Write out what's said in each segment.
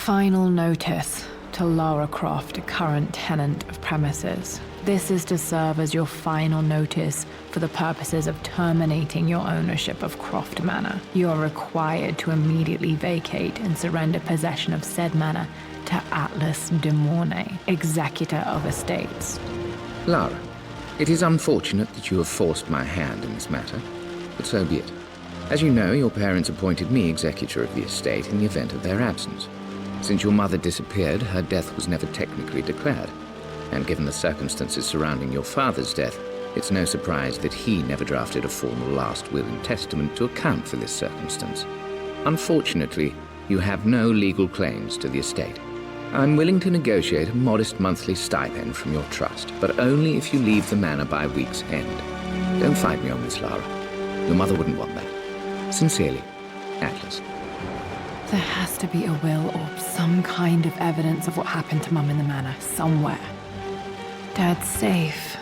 Final notice to Lara Croft, current tenant of premises. This is to serve as your final notice for the purposes of terminating your ownership of Croft Manor. You are required to immediately vacate and surrender possession of said manor to Atlas de Mornay, executor of estates. Lara, it is unfortunate that you have forced my hand in this matter, but so be it. As you know, your parents appointed me executor of the estate in the event of their absence. Since your mother disappeared, her death was never technically declared. And given the circumstances surrounding your father's death, it's no surprise that he never drafted a formal last will and testament to account for this circumstance. Unfortunately, you have no legal claims to the estate. I'm willing to negotiate a modest monthly stipend from your trust, but only if you leave the manor by week's end. Don't fight me on this, Lara. Your mother wouldn't want that. Sincerely, Atlas. There has to be a will or some kind of evidence of what happened to Mum in the manor, somewhere. Dad's safe.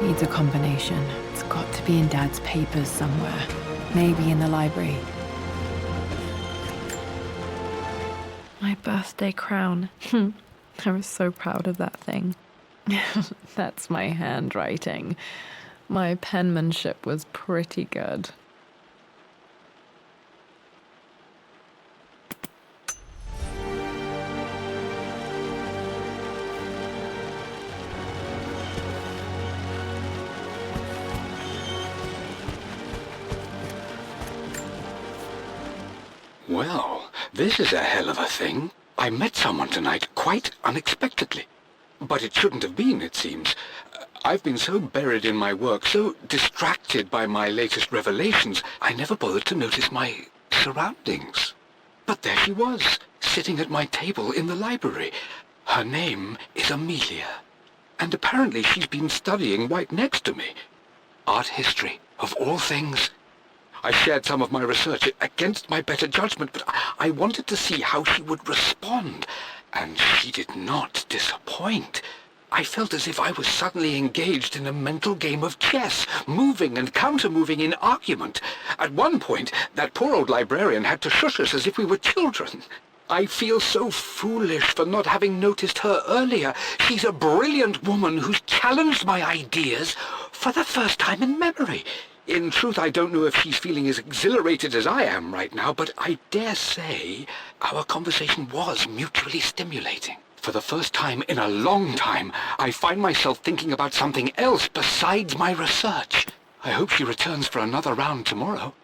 Needs a combination. It's got to be in Dad's papers somewhere. Maybe in the library. My birthday crown. I was so proud of that thing. That's my handwriting. My penmanship was pretty good. Well, this is a hell of a thing. I met someone tonight, quite unexpectedly. But it shouldn't have been, it seems. I've been so buried in my work, so distracted by my latest revelations, I never bothered to notice my surroundings. But there she was, sitting at my table in the library. Her name is Amelia, and apparently she's been studying right next to me. Art history, of all things. I shared some of my research against my better judgment, but I wanted to see how she would respond, and she did not disappoint. I felt as if I was suddenly engaged in a mental game of chess, moving and counter-moving in argument. At one point, that poor old librarian had to shush us as if we were children. I feel so foolish for not having noticed her earlier. She's a brilliant woman who's challenged my ideas for the first time in memory. In truth, I don't know if she's feeling as exhilarated as I am right now, but I dare say our conversation was mutually stimulating. For the first time in a long time, I find myself thinking about something else besides my research. I hope she returns for another round tomorrow.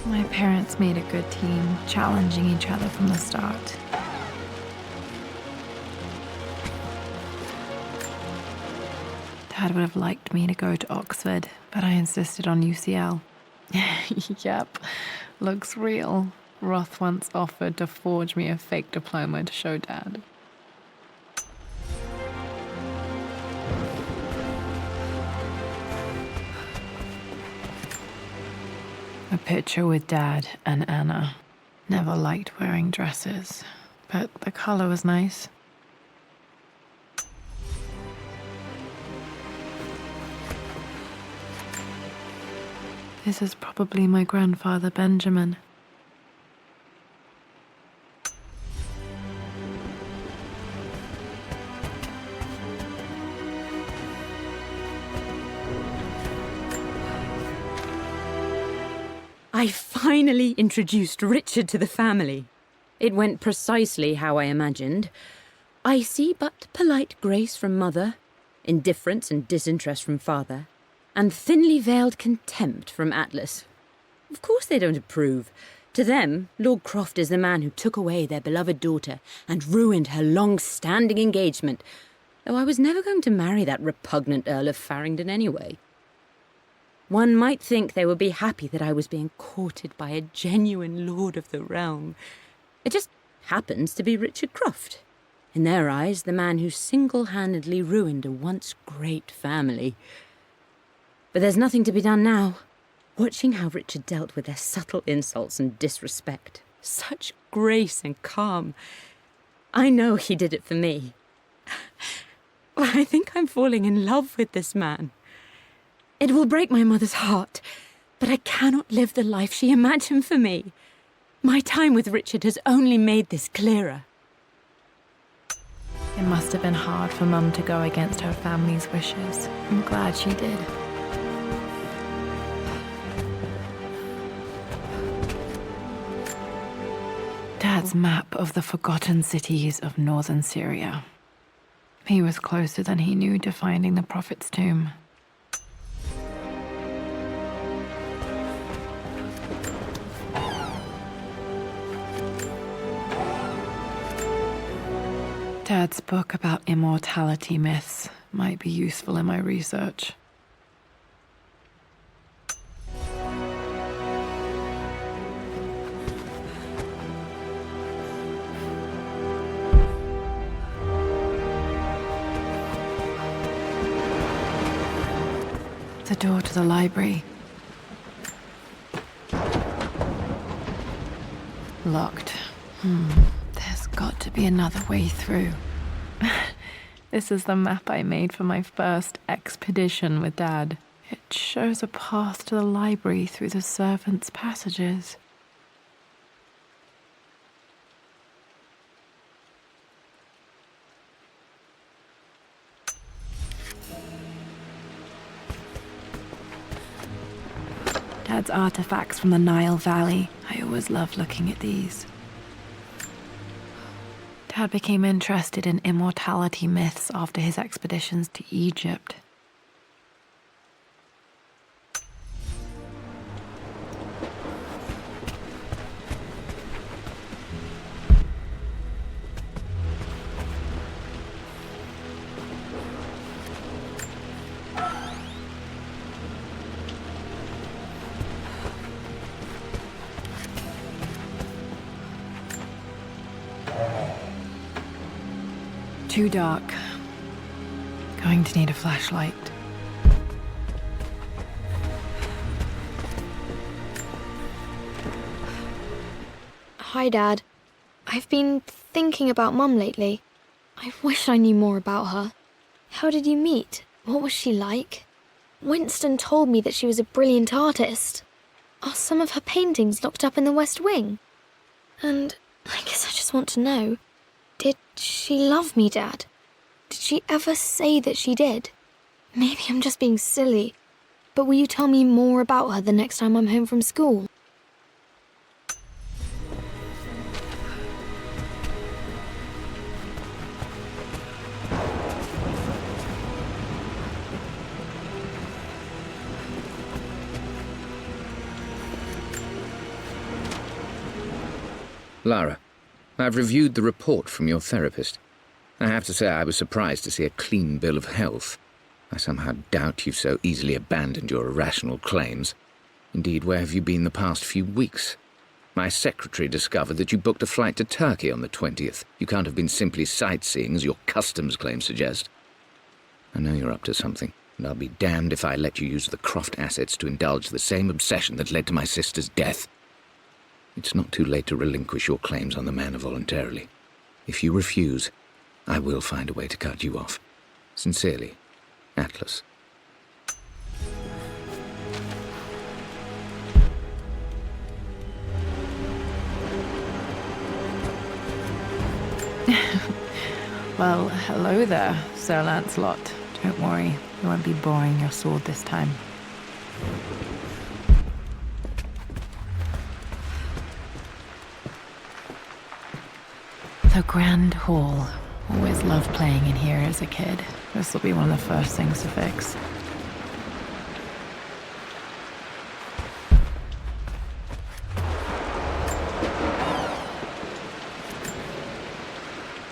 My parents made a good team, challenging each other from the start. Dad would have liked me to go to Oxford, but I insisted on UCL. Yep, looks real. Roth once offered to forge me a fake diploma to show Dad. A picture with Dad and Anna. Never liked wearing dresses, but the color was nice. This is probably my grandfather, Benjamin. I finally introduced Richard to the family. It went precisely how I imagined. I see but polite grace from mother, indifference and disinterest from father, and thinly veiled contempt from Atlas. Of course they don't approve. To them, Lord Croft is the man who took away their beloved daughter and ruined her long-standing engagement, though I was never going to marry that repugnant Earl of Farringdon anyway. One might think they would be happy that I was being courted by a genuine lord of the realm. It just happens to be Richard Croft. In their eyes, the man who single-handedly ruined a once great family. But there's nothing to be done now. Watching how Richard dealt with their subtle insults and disrespect. Such grace and calm. I know he did it for me. I think I'm falling in love with this man. It will break my mother's heart, but I cannot live the life she imagined for me. My time with Richard has only made this clearer. It must have been hard for Mum to go against her family's wishes. I'm glad she did. Dad's map of the forgotten cities of northern Syria. He was closer than he knew to finding the Prophet's tomb. Dad's book about immortality myths might be useful in my research. The door to the library. Locked. There's got to be another way through. This is the map I made for my first expedition with Dad. It shows a path to the library through the servants' passages. Dad's artifacts from the Nile Valley. I always loved looking at these. Dad became interested in immortality myths after his expeditions to Egypt. Too dark. Going to need a flashlight. Hi, Dad. I've been thinking about Mum lately. I wish I knew more about her. How did you meet? What was she like? Winston told me that she was a brilliant artist. Are some of her paintings locked up in the West Wing? And I guess I just want to know, did she love me, Dad? Did she ever say that she did? Maybe I'm just being silly, but will you tell me more about her the next time I'm home from school? Lara, I've reviewed the report from your therapist. I have to say I was surprised to see a clean bill of health. I somehow doubt you've so easily abandoned your irrational claims. Indeed, where have you been the past few weeks? My secretary discovered that you booked a flight to Turkey on the 20th. You can't have been simply sightseeing, as your customs claims suggest. I know you're up to something, and I'll be damned if I let you use the Croft assets to indulge the same obsession that led to my sister's death. It's not too late to relinquish your claims on the manor voluntarily. If you refuse, I will find a way to cut you off. Sincerely, Atlas. Well, hello there, Sir Lancelot. Don't worry, you won't be boring your sword this time. The Grand Hall. Always loved playing in here as a kid. This will be one of the first things to fix.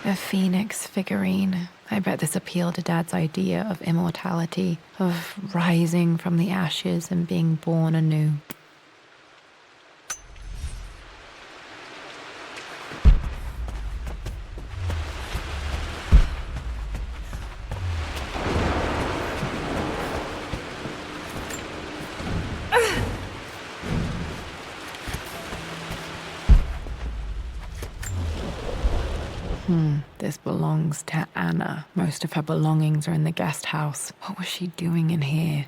A phoenix figurine. I bet this appealed to Dad's idea of immortality, of rising from the ashes and being born anew. This belongs to Anna. Most of her belongings are in the guest house. What was she doing in here?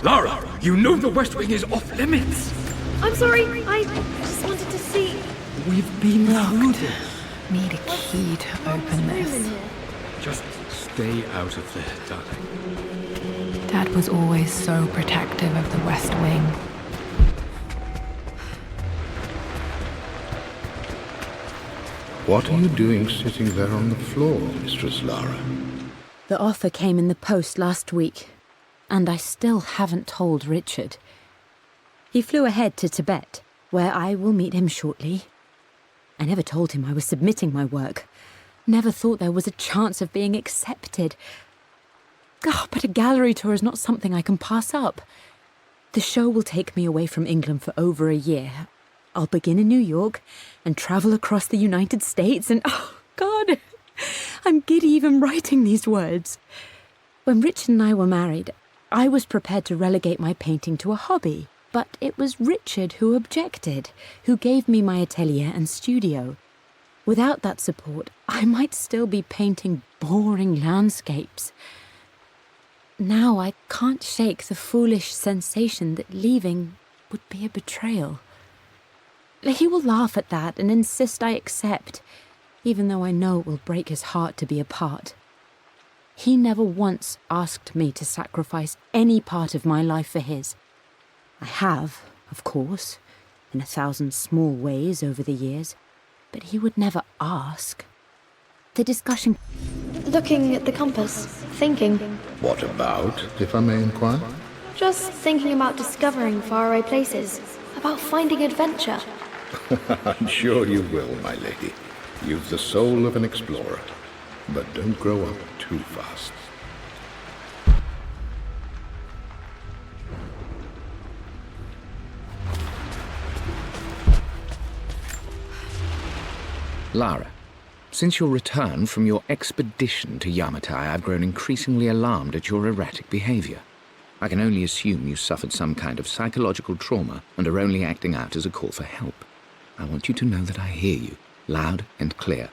Lara, you know the West Wing is off limits. I'm sorry, I just wanted to see. We've been through this. Need a key to open this. Just stay out of there, darling. Dad was always so protective of the West Wing. What are you doing sitting there on the floor, Mistress Lara? The offer came in the post last week, and I still haven't told Richard. He flew ahead to Tibet, where I will meet him shortly. I never told him I was submitting my work. Never thought there was a chance of being accepted. Oh, but a gallery tour is not something I can pass up. The show will take me away from England for over a year. I'll begin in New York and travel across the United States and, oh, God, I'm giddy even writing these words. When Richard and I were married, I was prepared to relegate my painting to a hobby, but it was Richard who objected, who gave me my atelier and studio. Without that support, I might still be painting boring landscapes. Now I can't shake the foolish sensation that leaving would be a betrayal. He will laugh at that and insist I accept, even though I know it will break his heart to be apart. He never once asked me to sacrifice any part of my life for his. I have, of course, in 1,000 small ways over the years, but he would never ask. The discussion... Looking at the compass, thinking. What about, if I may inquire? Just thinking about discovering faraway places, about finding adventure. I'm sure you will, my lady. You've the soul of an explorer. But don't grow up too fast. Lara, since your return from your expedition to Yamatai, I've grown increasingly alarmed at your erratic behavior. I can only assume you suffered some kind of psychological trauma and are only acting out as a call for help. I want you to know that I hear you, loud and clear.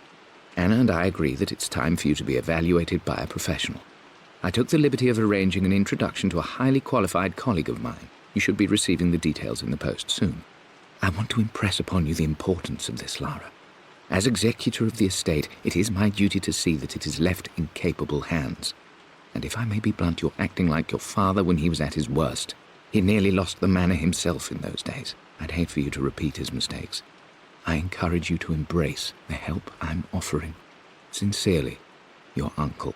Anna and I agree that it's time for you to be evaluated by a professional. I took the liberty of arranging an introduction to a highly qualified colleague of mine. You should be receiving the details in the post soon. I want to impress upon you the importance of this, Lara. As executor of the estate, it is my duty to see that it is left in capable hands. And if I may be blunt, you're acting like your father when he was at his worst. He nearly lost the manor himself in those days. I'd hate for you to repeat his mistakes. I encourage you to embrace the help I'm offering. Sincerely, your uncle.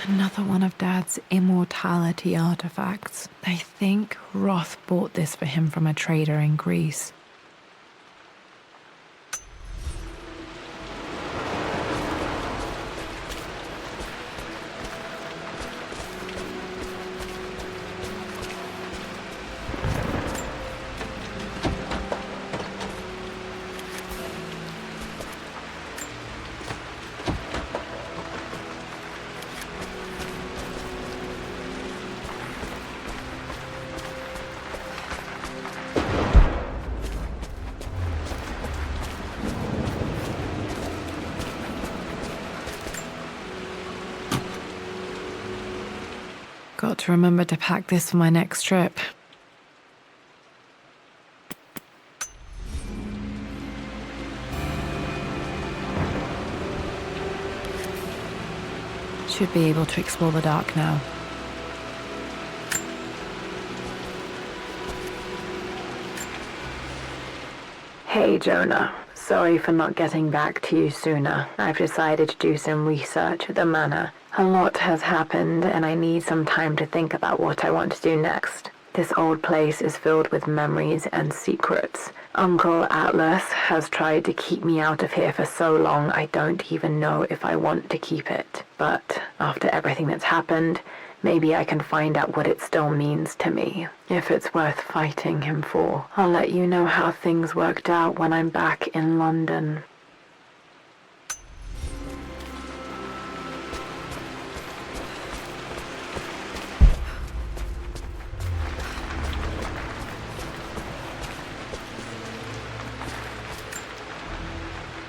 Another one of Dad's immortality artifacts. I think Roth bought this for him from a trader in Greece. Got to remember to pack this for my next trip. Should be able to explore the dark now. Hey, Jonah. Sorry for not getting back to you sooner. I've decided to do some research at the manor. A lot has happened, and I need some time to think about what I want to do next. This old place is filled with memories and secrets. Uncle Atlas has tried to keep me out of here for so long, I don't even know if I want to keep it. But after everything that's happened, maybe I can find out what it still means to me. If it's worth fighting him for. I'll let you know how things worked out when I'm back in London.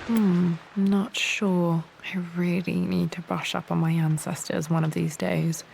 I'm not sure. I really need to brush up on my ancestors one of these days.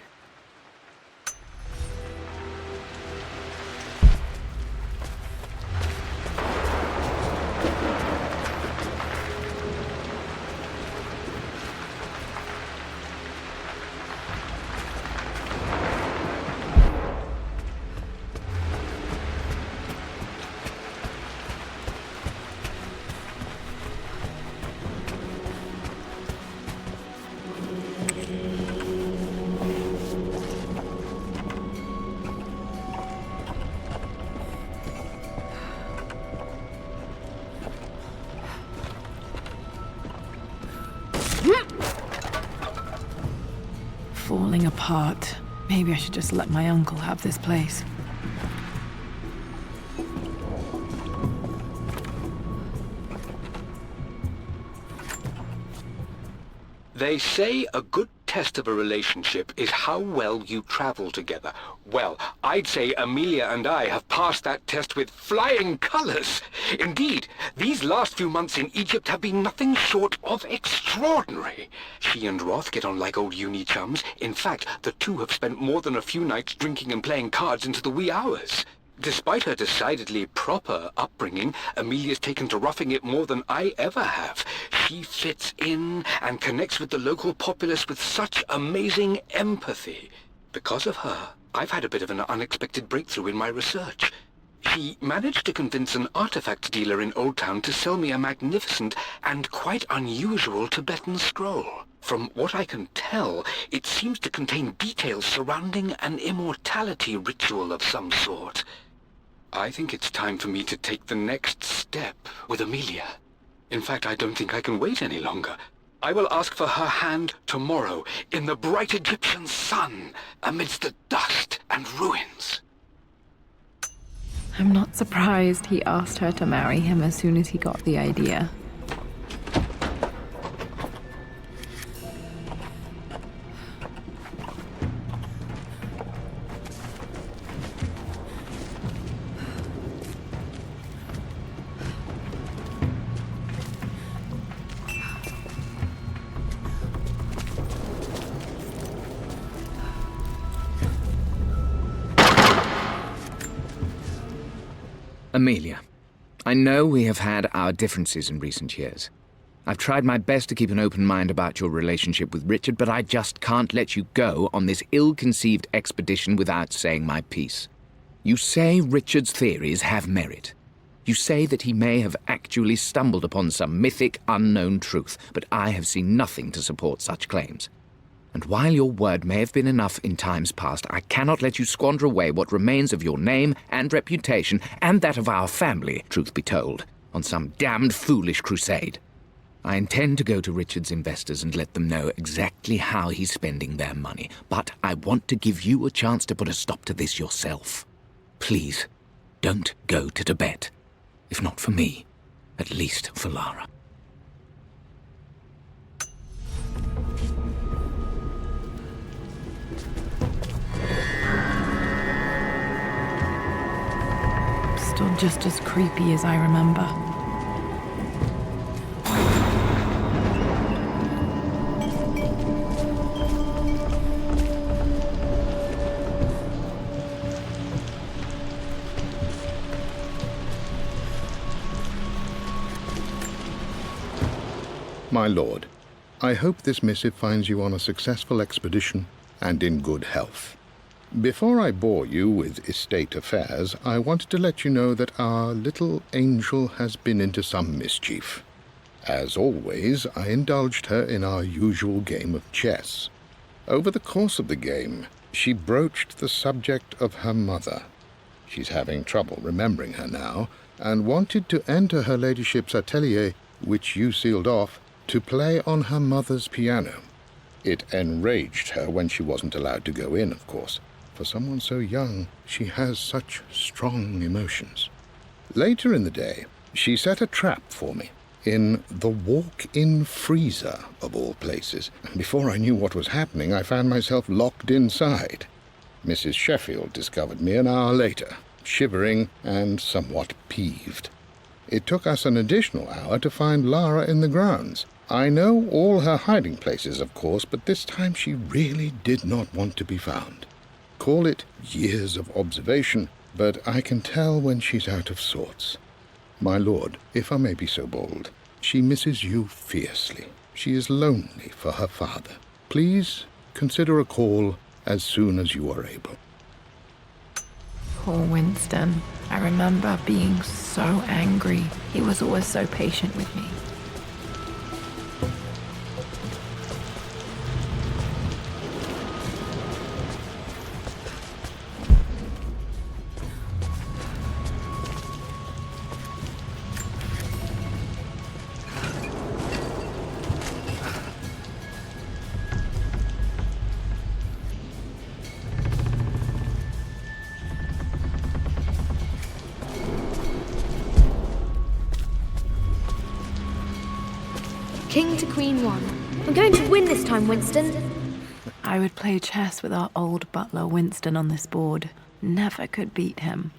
Falling apart. Maybe I should just let my uncle have this place. They say a good test of a relationship is how well you travel together. Well, I'd say Amelia and I have passed that test with flying colors. Indeed, these last few months in Egypt have been nothing short of extraordinary. She and Roth get on like old uni chums. In fact, the two have spent more than a few nights drinking and playing cards into the wee hours. Despite her decidedly proper upbringing, Amelia's taken to roughing it more than I ever have. She fits in and connects with the local populace with such amazing empathy. Because of her, I've had a bit of an unexpected breakthrough in my research. She managed to convince an artifact dealer in Old Town to sell me a magnificent and quite unusual Tibetan scroll. From what I can tell, it seems to contain details surrounding an immortality ritual of some sort. I think it's time for me to take the next step with Amelia. In fact, I don't think I can wait any longer. I will ask for her hand tomorrow in the bright Egyptian sun amidst the dust and ruins. I'm not surprised he asked her to marry him as soon as he got the idea. Amelia, I know we have had our differences in recent years. I've tried my best to keep an open mind about your relationship with Richard, but I just can't let you go on this ill-conceived expedition without saying my piece. You say Richard's theories have merit. You say that he may have actually stumbled upon some mythic, unknown truth, but I have seen nothing to support such claims. And while your word may have been enough in times past, I cannot let you squander away what remains of your name and reputation, and that of our family, truth be told, on some damned foolish crusade. I intend to go to Richard's investors and let them know exactly how he's spending their money, but I want to give you a chance to put a stop to this yourself. Please, don't go to Tibet. If not for me, at least for Lara. Still just as creepy as I remember. My lord, I hope this missive finds you on a successful expedition and in good health. Before I bore you with estate affairs, I wanted to let you know that our little angel has been into some mischief. As always, I indulged her in our usual game of chess. Over the course of the game, she broached the subject of her mother. She's having trouble remembering her now, and wanted to enter her ladyship's atelier, which you sealed off, to play on her mother's piano. It enraged her when she wasn't allowed to go in, of course. For someone so young, she has such strong emotions. Later in the day, she set a trap for me in the walk-in freezer, of all places. Before I knew what was happening, I found myself locked inside. Mrs. Sheffield discovered me an hour later, shivering and somewhat peeved. It took us an additional hour to find Lara in the grounds. I know all her hiding places, of course, but this time she really did not want to be found. Call it years of observation, but I can tell when she's out of sorts. My lord, if I may be so bold, she misses you fiercely. She is lonely for her father. Please consider a call as soon as you are able. Poor Winston. I remember being so angry. He was always so patient with me. King to Queen 1. I'm going to win this time, Winston. I would play chess with our old butler Winston on this board. Never could beat him.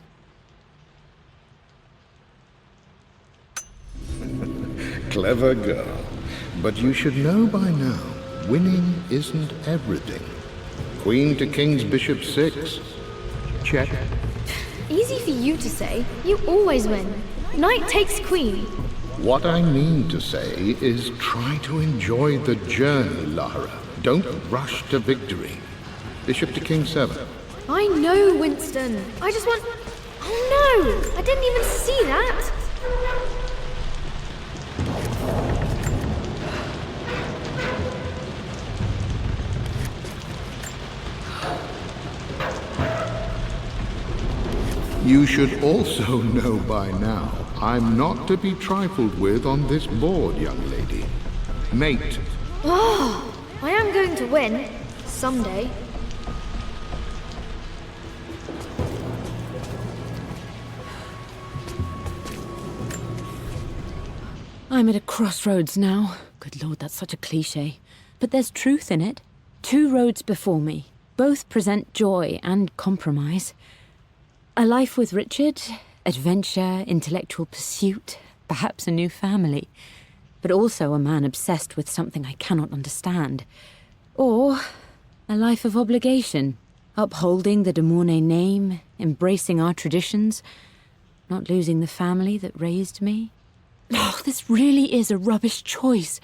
Clever girl. But you should know by now, winning isn't everything. Queen to King's Bishop 6. Check. Easy for you to say. You always win. Knight takes queen. What I mean to say is try to enjoy the journey, Lara. Don't rush to victory. Bishop to King 7. I know, Winston. I just want... Oh no! I didn't even see that! You should also know by now, I'm not to be trifled with on this board, young lady. Mate. Oh, I am going to win. Someday. I'm at a crossroads now. Good Lord, that's such a cliché. But there's truth in it. 2 roads before me. Both present joy and compromise. A life with Richard, adventure, intellectual pursuit, perhaps a new family. But also a man obsessed with something I cannot understand. Or a life of obligation, upholding the de Mornay name, embracing our traditions, not losing the family that raised me. Oh, this really is a rubbish choice.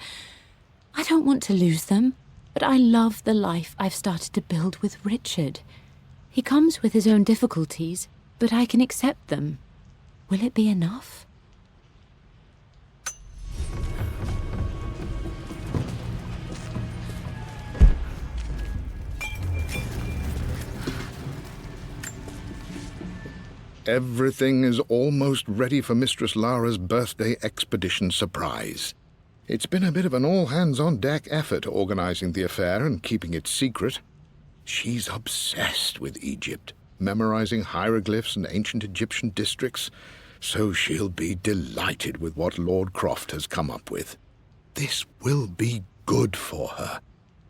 I don't want to lose them, but I love the life I've started to build with Richard. He comes with his own difficulties, but I can accept them. Will it be enough? Everything is almost ready for Mistress Lara's birthday expedition surprise. It's been a bit of an all-hands-on-deck effort organizing the affair and keeping it secret. She's obsessed with Egypt, memorizing hieroglyphs and ancient Egyptian districts, so she'll be delighted with what Lord Croft has come up with. This will be good for her.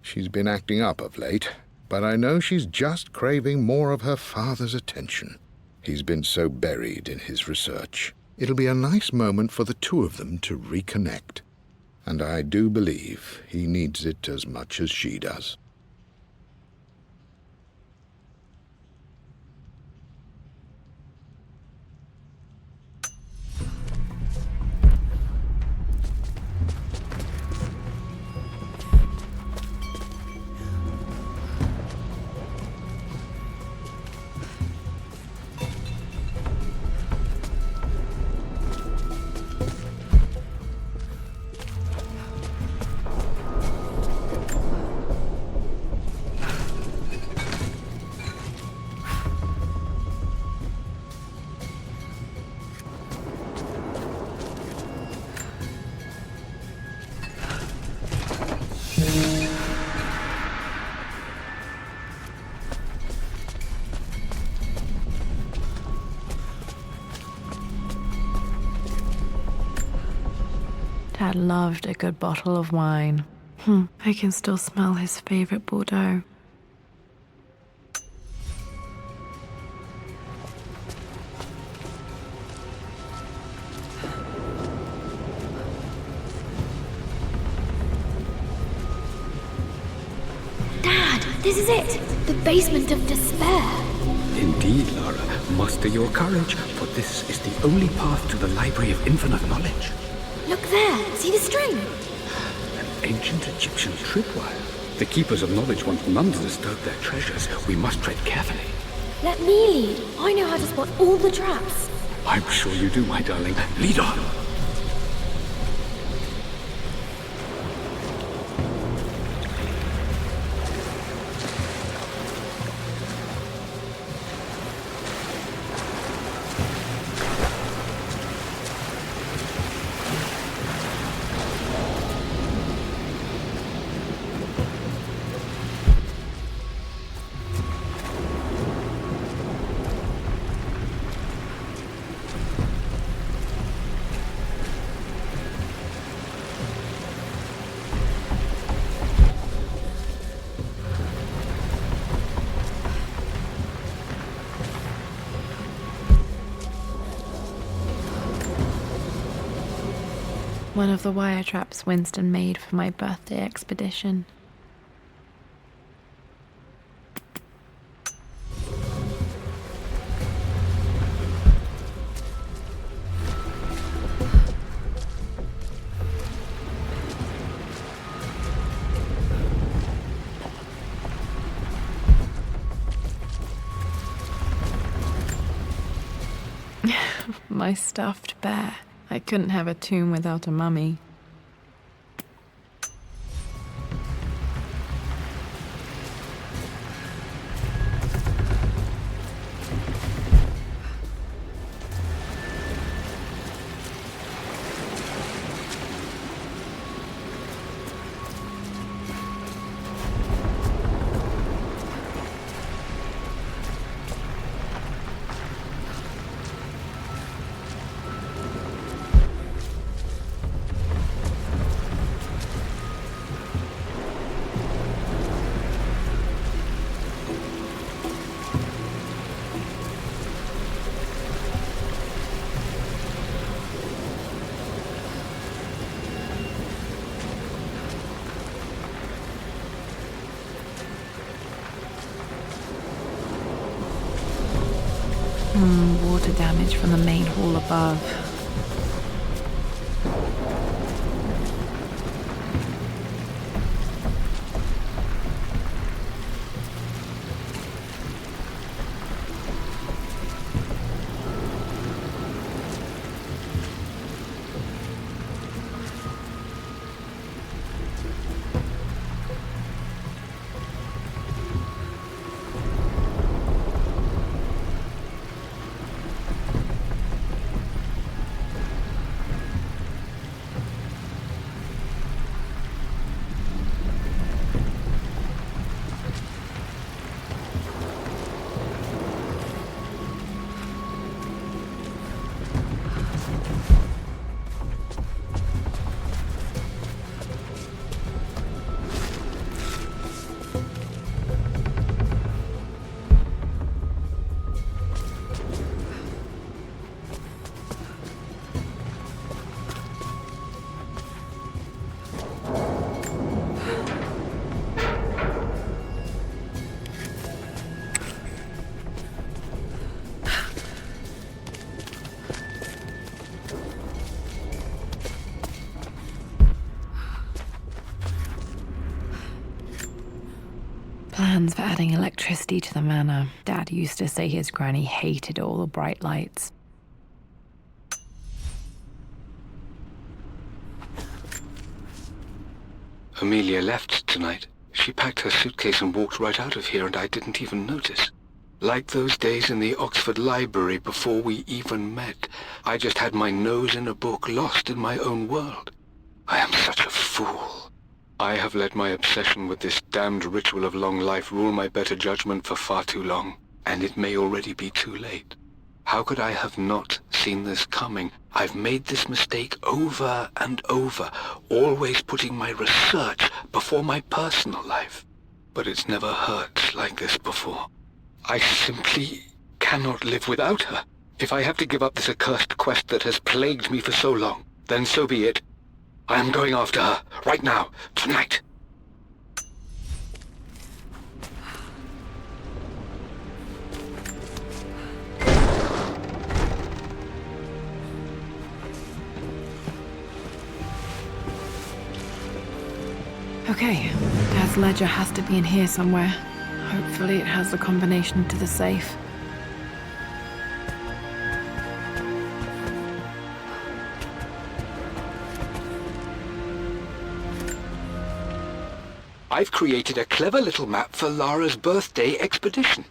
She's been acting up of late, but I know she's just craving more of her father's attention. He's been so buried in his research. It'll be a nice moment for the 2 of them to reconnect. And I do believe he needs it as much as she does. Dad loved a good bottle of wine. I can still smell his favorite Bordeaux. This is it! The basement of despair! Indeed, Lara. Muster your courage, for this is the only path to the Library of Infinite Knowledge. Look there! See the string? An ancient Egyptian tripwire. The Keepers of Knowledge want none to disturb their treasures. We must tread carefully. Let me lead. I know how to spot all the traps. I'm sure you do, my darling. Lead on! One of the wire traps Winston made for my birthday expedition. My stuffed bear. I couldn't have a tomb without a mummy. Water damage from the main hall above. Plans for adding electricity to the manor. Dad used to say his granny hated all the bright lights. Amelia left tonight. She packed her suitcase and walked right out of here, and I didn't even notice. Like those days in the Oxford Library before we even met, I just had my nose in a book, lost in my own world. I am such a fool. I have let my obsession with this damned ritual of long life rule my better judgment for far too long, and it may already be too late. How could I have not seen this coming? I've made this mistake over and over, always putting my research before my personal life. But it's never hurt like this before. I simply cannot live without her. If I have to give up this accursed quest that has plagued me for so long, then so be it. I am going after her, right now, tonight. Okay, Dad's ledger has to be in here somewhere. Hopefully it has the combination to the safe. I've created a clever little map for Lara's birthday expedition.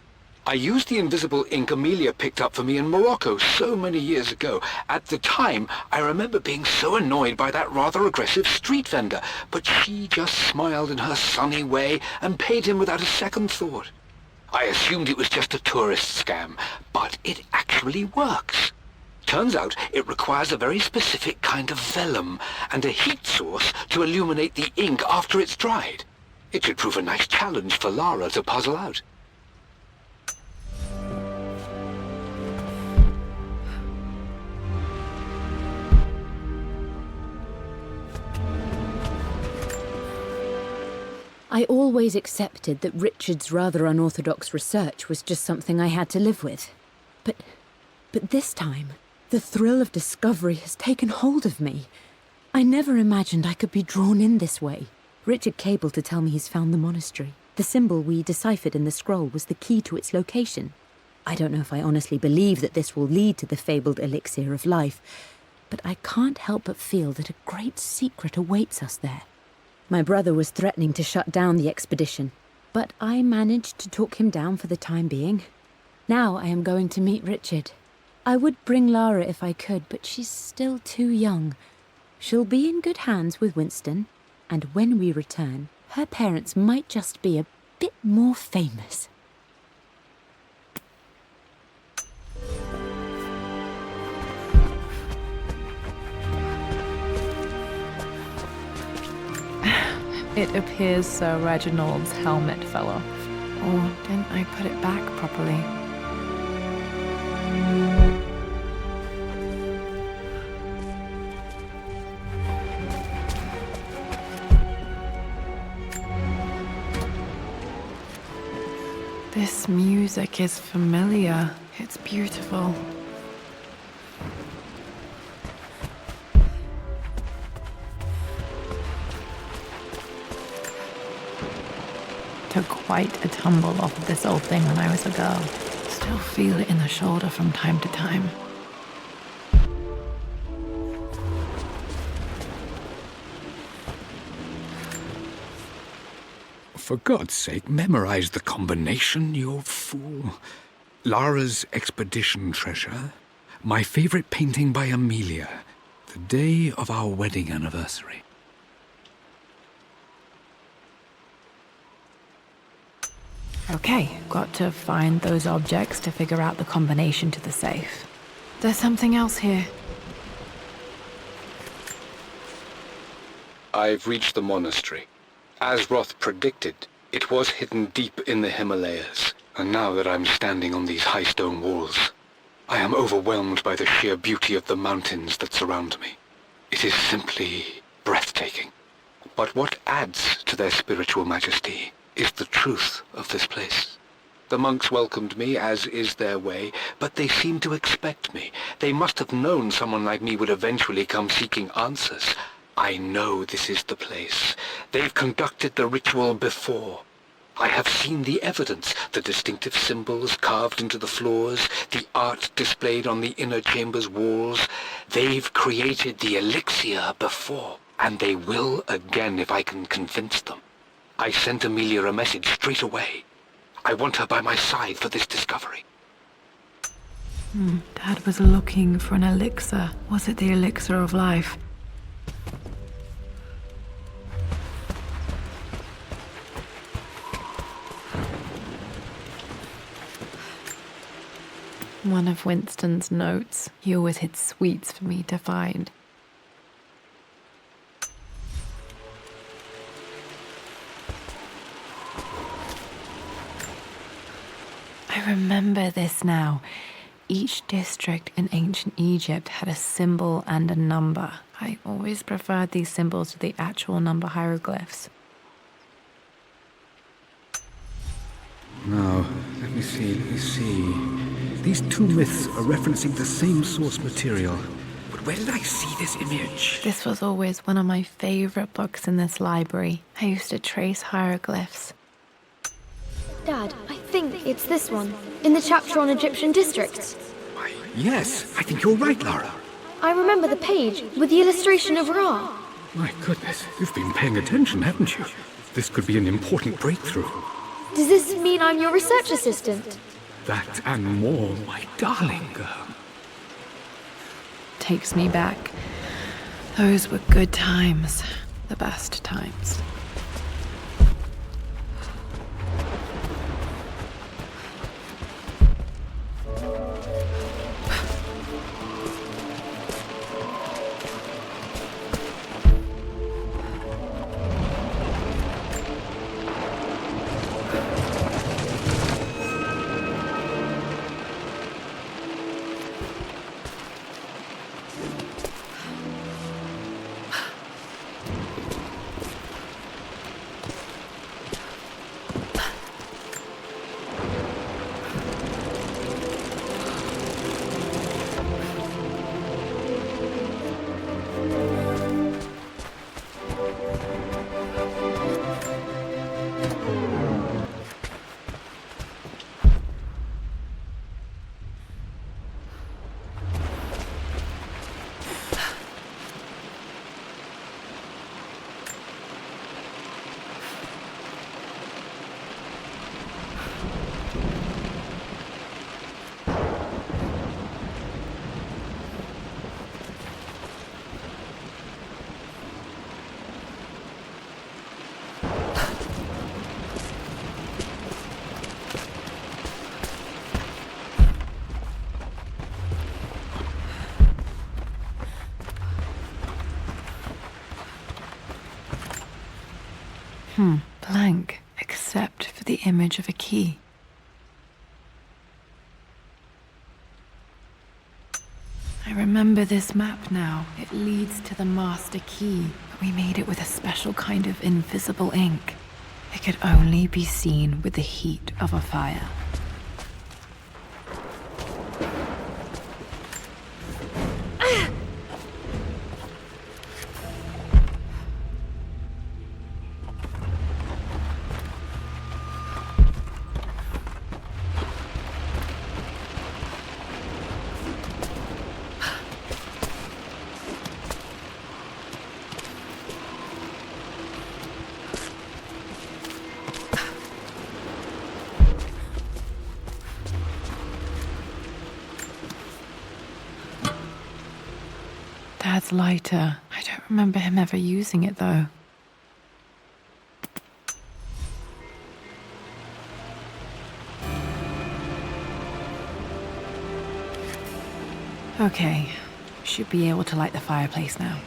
I used the invisible ink Amelia picked up for me in Morocco so many years ago. At the time, I remember being so annoyed by that rather aggressive street vendor, but she just smiled in her sunny way and paid him without a second thought. I assumed it was just a tourist scam, but it actually works. Turns out it requires a very specific kind of vellum and a heat source to illuminate the ink after it's dried. It should prove a nice challenge for Lara to puzzle out. I always accepted that Richard's rather unorthodox research was just something I had to live with. But this time, the thrill of discovery has taken hold of me. I never imagined I could be drawn in this way. Richard cabled to tell me he's found the monastery. The symbol we deciphered in the scroll was the key to its location. I don't know if I honestly believe that this will lead to the fabled elixir of life, but I can't help but feel that a great secret awaits us there. My brother was threatening to shut down the expedition, but I managed to talk him down for the time being. Now I am going to meet Richard. I would bring Lara if I could, but she's still too young. She'll be in good hands with Winston, and when we return, her parents might just be a bit more famous. It appears Sir Reginald's helmet fell off. Or didn't I put it back properly? This music is familiar. It's beautiful. Took quite a tumble off of this old thing when I was a girl. Still feel it in the shoulder from time to time. For God's sake, memorize the combination, you fool. Lara's expedition treasure, my favorite painting by Amelia, the day of our wedding anniversary. Okay, got to find those objects to figure out the combination to the safe. There's something else here. I've reached the monastery. As Roth predicted, it was hidden deep in the Himalayas, and now that I'm standing on these high stone walls, I am overwhelmed by the sheer beauty of the mountains that surround me. It is simply breathtaking. But what adds to their spiritual majesty is the truth of this place. The monks welcomed me, as is their way, but they seemed to expect me. They must have known someone like me would eventually come seeking answers. I know this is the place. They've conducted the ritual before. I have seen the evidence, the distinctive symbols carved into the floors, the art displayed on the inner chamber's walls. They've created the elixir before, and they will again if I can convince them. I sent Amelia a message straight away. I want her by my side for this discovery. Dad was looking for an elixir. Was it the elixir of life? One of Winston's notes. He always hid sweets for me to find. I remember this now. Each district in ancient Egypt had a symbol and a number. I always preferred these symbols to the actual number hieroglyphs. Now, let me see. These two myths are referencing the same source material. But where did I see this image? This was always one of my favorite books in this library. I used to trace hieroglyphs. Dad, I think it's this one, in the chapter on Egyptian districts. Why, yes, I think you're right, Lara. I remember the page with the illustration of Ra. My goodness, you've been paying attention, haven't you? This could be an important breakthrough. Does this mean I'm your research assistant? That and more, my darling girl. Takes me back. Those were good times. The best times. Blank, except for the image of a key. I remember this map now. It leads to the master key, but we made it with a special kind of invisible ink. It could only be seen with the heat of a fire. Dad's lighter. I don't remember him ever using it, though. Okay, should be able to light the fireplace now.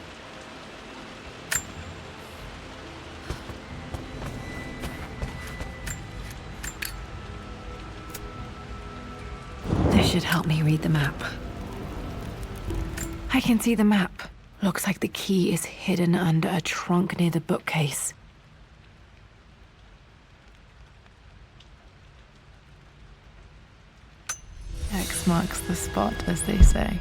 This should help me read the map. I can see the map. Looks like the key is hidden under a trunk near the bookcase. X marks the spot, as they say.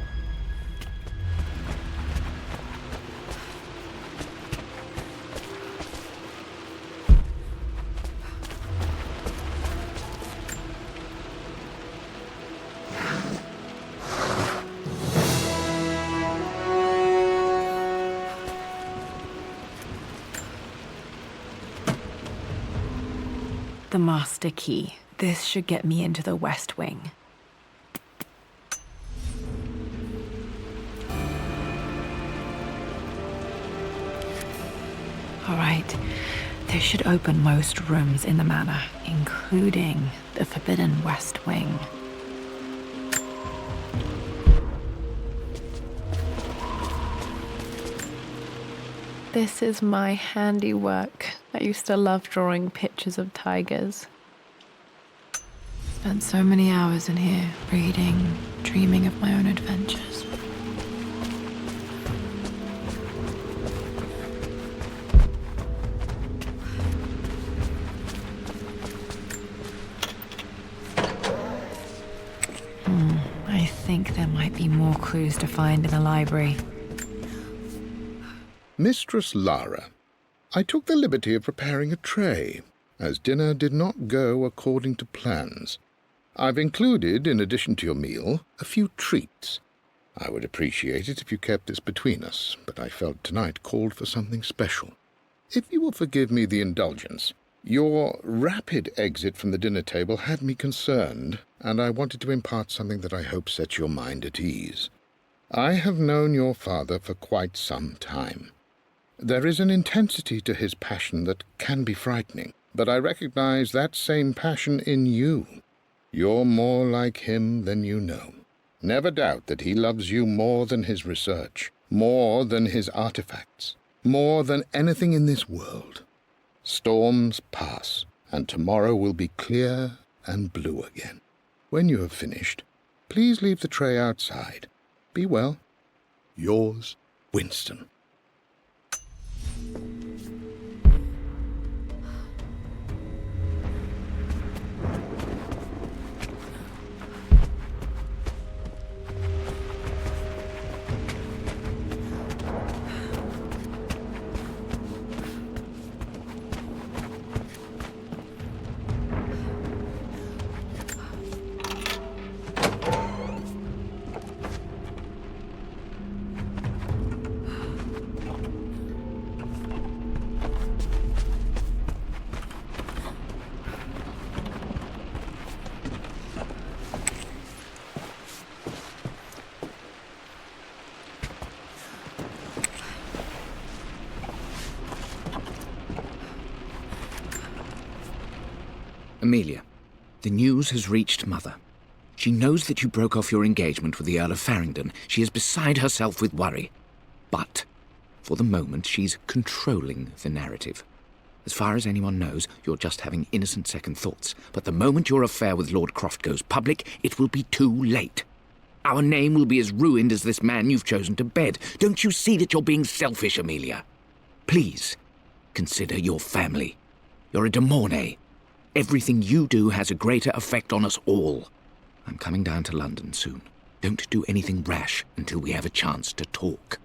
The master key. This should get me into the West Wing. All right, this should open most rooms in the manor, including the forbidden West Wing. This is my handiwork. I used to love drawing pictures of tigers. Spent so many hours in here, reading, dreaming of my own adventures. I think there might be more clues to find in the library. Mistress Lara, I took the liberty of preparing a tray, as dinner did not go according to plans. I've included, in addition to your meal, a few treats. I would appreciate it if you kept this between us, but I felt tonight called for something special. If you will forgive me the indulgence, your rapid exit from the dinner table had me concerned, and I wanted to impart something that I hope sets your mind at ease. I have known your father for quite some time. There is an intensity to his passion that can be frightening, but I recognize that same passion in you. You're more like him than you know. Never doubt that he loves you more than his research, more than his artifacts, more than anything in this world. Storms pass, and tomorrow will be clear and blue again. When you have finished, please leave the tray outside. Be well. Yours, Winston. Amelia, the news has reached Mother. She knows that you broke off your engagement with the Earl of Farringdon. She is beside herself with worry. But, for the moment, she's controlling the narrative. As far as anyone knows, you're just having innocent second thoughts. But the moment your affair with Lord Croft goes public, it will be too late. Our name will be as ruined as this man you've chosen to bed. Don't you see that you're being selfish, Amelia? Please, consider your family. You're a de Mornay. Everything you do has a greater effect on us all. I'm coming down to London soon. Don't do anything rash until we have a chance to talk.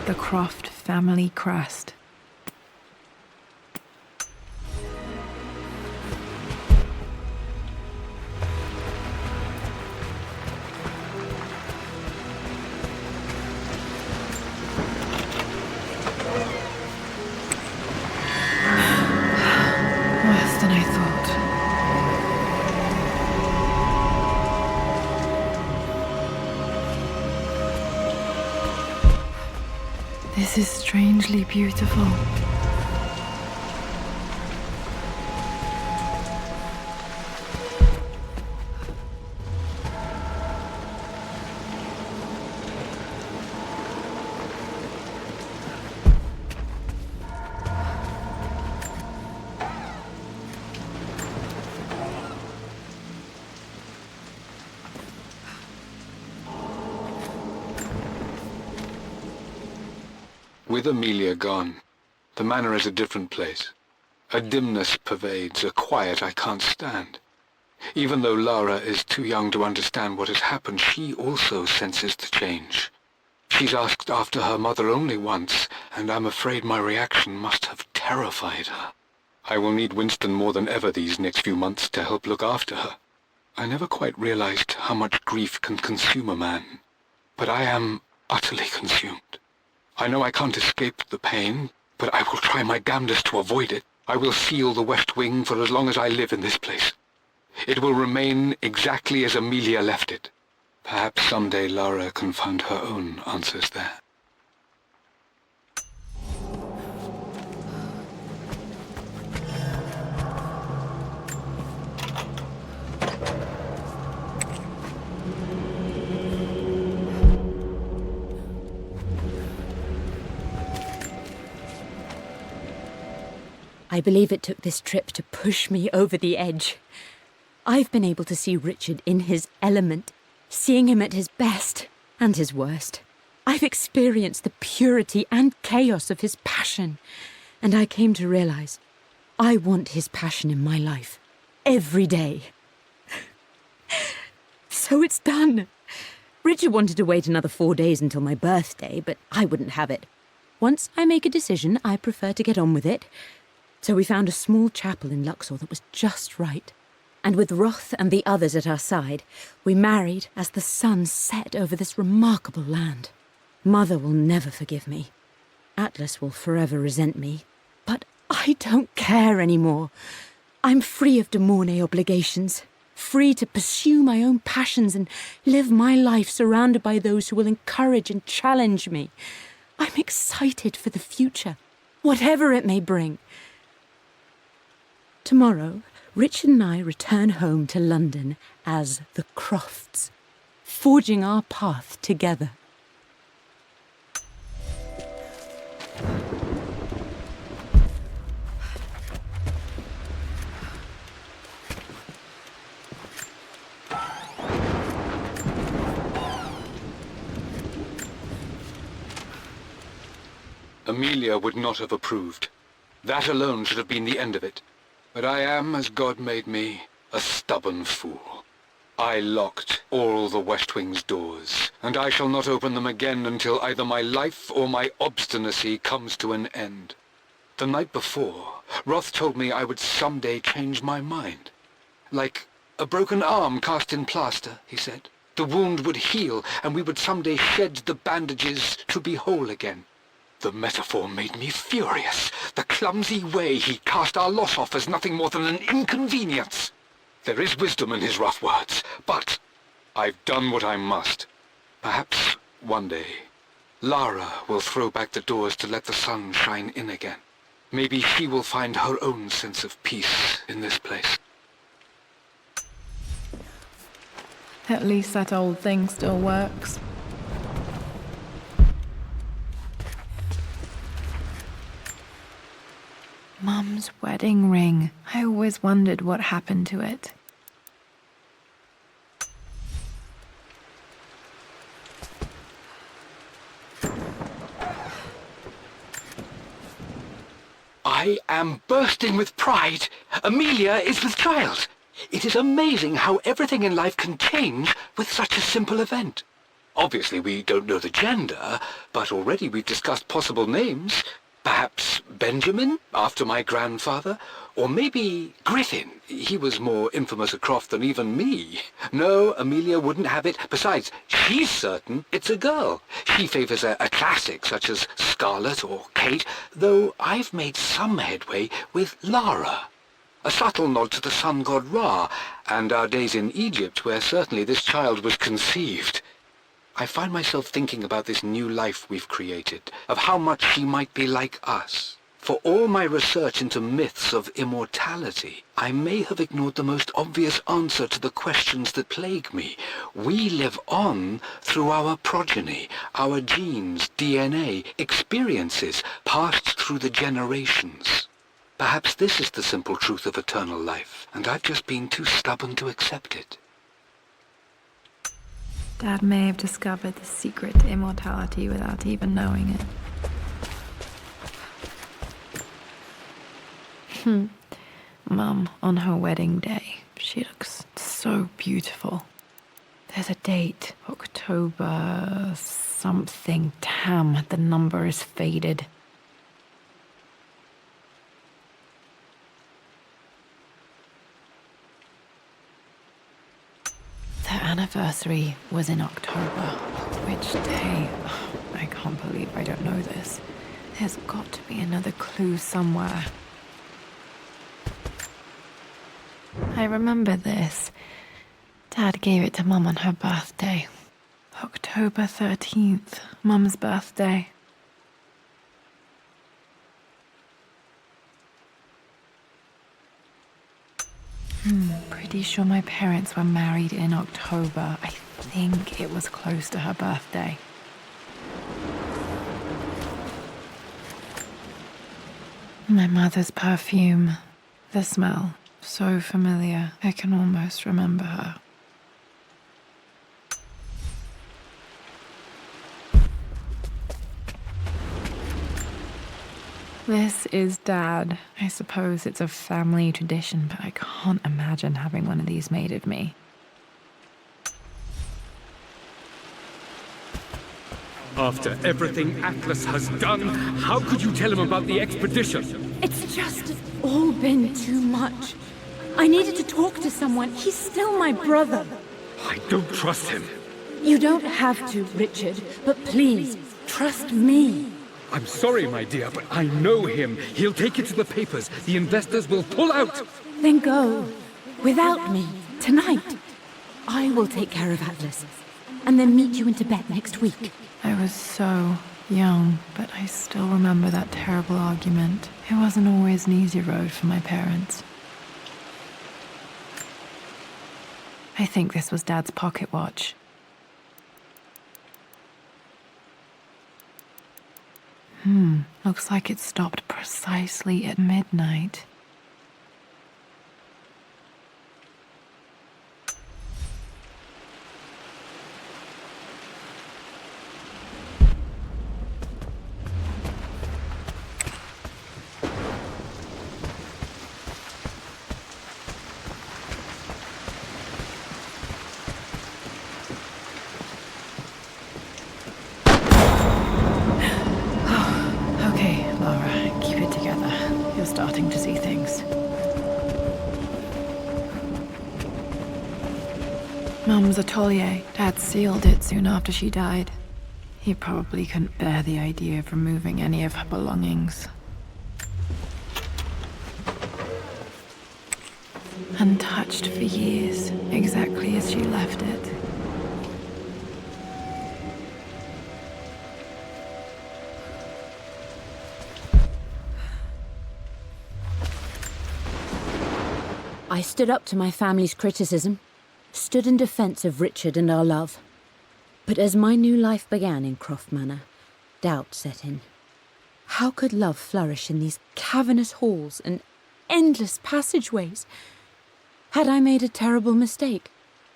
The Croft family crest. Worse than I thought. This is strangely beautiful. With Amelia gone, the manor is a different place. A dimness pervades, a quiet I can't stand. Even though Lara is too young to understand what has happened, she also senses the change. She's asked after her mother only once, and I'm afraid my reaction must have terrified her. I will need Winston more than ever these next few months to help look after her. I never quite realized how much grief can consume a man, but I am utterly consumed. I know I can't escape the pain, but I will try my damnedest to avoid it. I will seal the West Wing for as long as I live in this place. It will remain exactly as Amelia left it. Perhaps someday Lara can find her own answers there. I believe it took this trip to push me over the edge. I've been able to see Richard in his element, seeing him at his best and his worst. I've experienced the purity and chaos of his passion, and I came to realize I want his passion in my life every day. So it's done. Richard wanted to wait another 4 days until my birthday, but I wouldn't have it. Once I make a decision, I prefer to get on with it. So we found a small chapel in Luxor that was just right. And with Roth and the others at our side, we married as the sun set over this remarkable land. Mother will never forgive me. Atlas will forever resent me. But I don't care anymore. I'm free of de Mornay obligations, free to pursue my own passions and live my life surrounded by those who will encourage and challenge me. I'm excited for the future, whatever it may bring. Tomorrow, Richard and I return home to London as the Crofts, forging our path together. Amelia would not have approved. That alone should have been the end of it. But I am, as God made me, a stubborn fool. I locked all the West Wing's doors, and I shall not open them again until either my life or my obstinacy comes to an end. The night before, Roth told me I would someday change my mind. Like a broken arm cast in plaster, he said. The wound would heal, and we would someday shed the bandages to be whole again. The metaphor made me furious. The clumsy way he cast our loss off as nothing more than an inconvenience. There is wisdom in his rough words, but I've done what I must. Perhaps one day, Lara will throw back the doors to let the sun shine in again. Maybe she will find her own sense of peace in this place. At least that old thing still works. Mum's wedding ring. I always wondered what happened to it. I am bursting with pride. Amelia is with child. It is amazing how everything in life can change with such a simple event. Obviously, we don't know the gender, but already we've discussed possible names. Perhaps Benjamin, after my grandfather, or maybe Griffin. He was more infamous a Croft than even me. No, Amelia wouldn't have it. Besides, she's certain it's a girl. She favors a classic such as Scarlet or Kate, though I've made some headway with Lara. A subtle nod to the sun god Ra, and our days in Egypt, where certainly this child was conceived. I find myself thinking about this new life we've created, of how much she might be like us. For all my research into myths of immortality, I may have ignored the most obvious answer to the questions that plague me. We live on through our progeny, our genes, DNA, experiences, passed through the generations. Perhaps this is the simple truth of eternal life, and I've just been too stubborn to accept it. Dad may have discovered the secret to immortality without even knowing it. Mum, on her wedding day, she looks so beautiful. There's a date, October something. Damn, the number is faded. Their anniversary was in October. Which day? I can't believe I don't know this. There's got to be another clue somewhere. I remember this. Dad gave it to Mum on her birthday. October 13th, Mum's birthday. Pretty sure my parents were married in October. I think it was close to her birthday. My mother's perfume. The smell. So familiar. I can almost remember her. This is Dad. I suppose it's a family tradition, but I can't imagine having one of these made of me. After everything Atlas has done, how could you tell him about the expedition? It's just all been too much. I needed to talk to someone. He's still my brother. I don't trust him. You don't have to, Richard, but please, trust me. I'm sorry, my dear, but I know him. He'll take it to the papers. The investors will pull out. Then go. Without me. Tonight. I will take care of Atlas. And then meet you in Tibet next week. I was so young, but I still remember that terrible argument. It wasn't always an easy road for my parents. I think this was Dad's pocket watch. Looks like it stopped precisely at midnight. Starting to see things. Mum's atelier. Dad sealed it soon after she died. He probably couldn't bear the idea of removing any of her belongings. Untouched for years, exactly as she left it. I stood up to my family's criticism, stood in defense of Richard and our love. But as my new life began in Croft Manor, doubt set in. How could love flourish in these cavernous halls and endless passageways? Had I made a terrible mistake?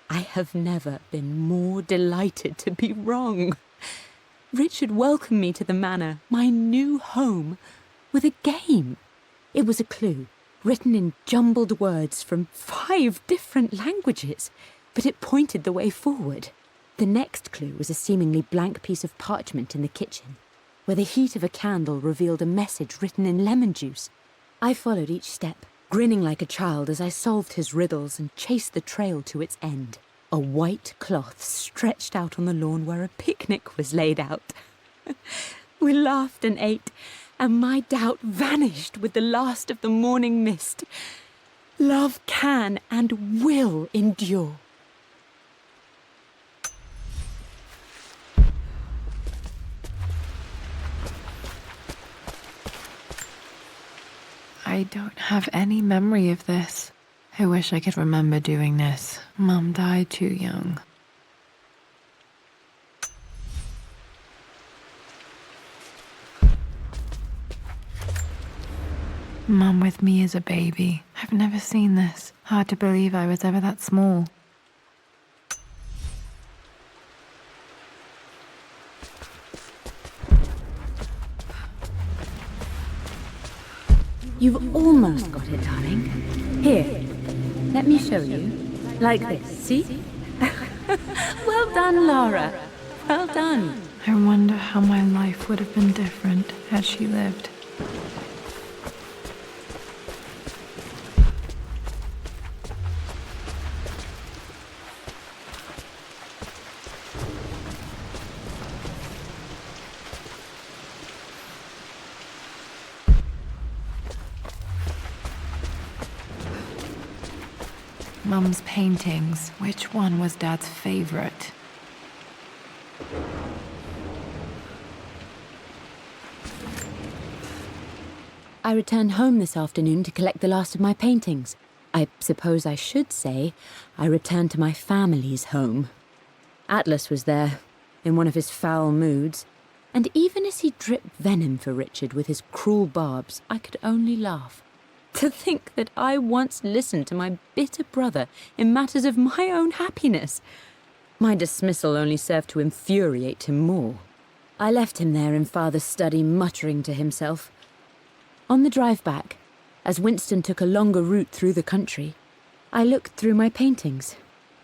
I have never been more delighted to be wrong. Richard welcomed me to the manor, my new home, with a game. It was a clue. Written in jumbled words from 5 different languages, but it pointed the way forward. The next clue was a seemingly blank piece of parchment in the kitchen, where the heat of a candle revealed a message written in lemon juice. I followed each step, grinning like a child as I solved his riddles and chased the trail to its end. A white cloth stretched out on the lawn where a picnic was laid out. We laughed and ate, and my doubt vanished with the last of the morning mist. Love can and will endure. I don't have any memory of this. I wish I could remember doing this. Mum died too young. Mum with me as a baby. I've never seen this. Hard to believe I was ever that small. You've almost got it, darling. Here, let me show you. Like this, see? Well done, Lara. Well done. I wonder how my life would have been different had she lived. Mum's paintings. Which one was Dad's favorite? I returned home this afternoon to collect the last of my paintings. I suppose I should say I returned to my family's home. Atlas was there, in one of his foul moods, and even as he dripped venom for Richard with his cruel barbs, I could only laugh. To think that I once listened to my bitter brother in matters of my own happiness. My dismissal only served to infuriate him more. I left him there in Father's study, muttering to himself. On the drive back, as Winston took a longer route through the country, I looked through my paintings,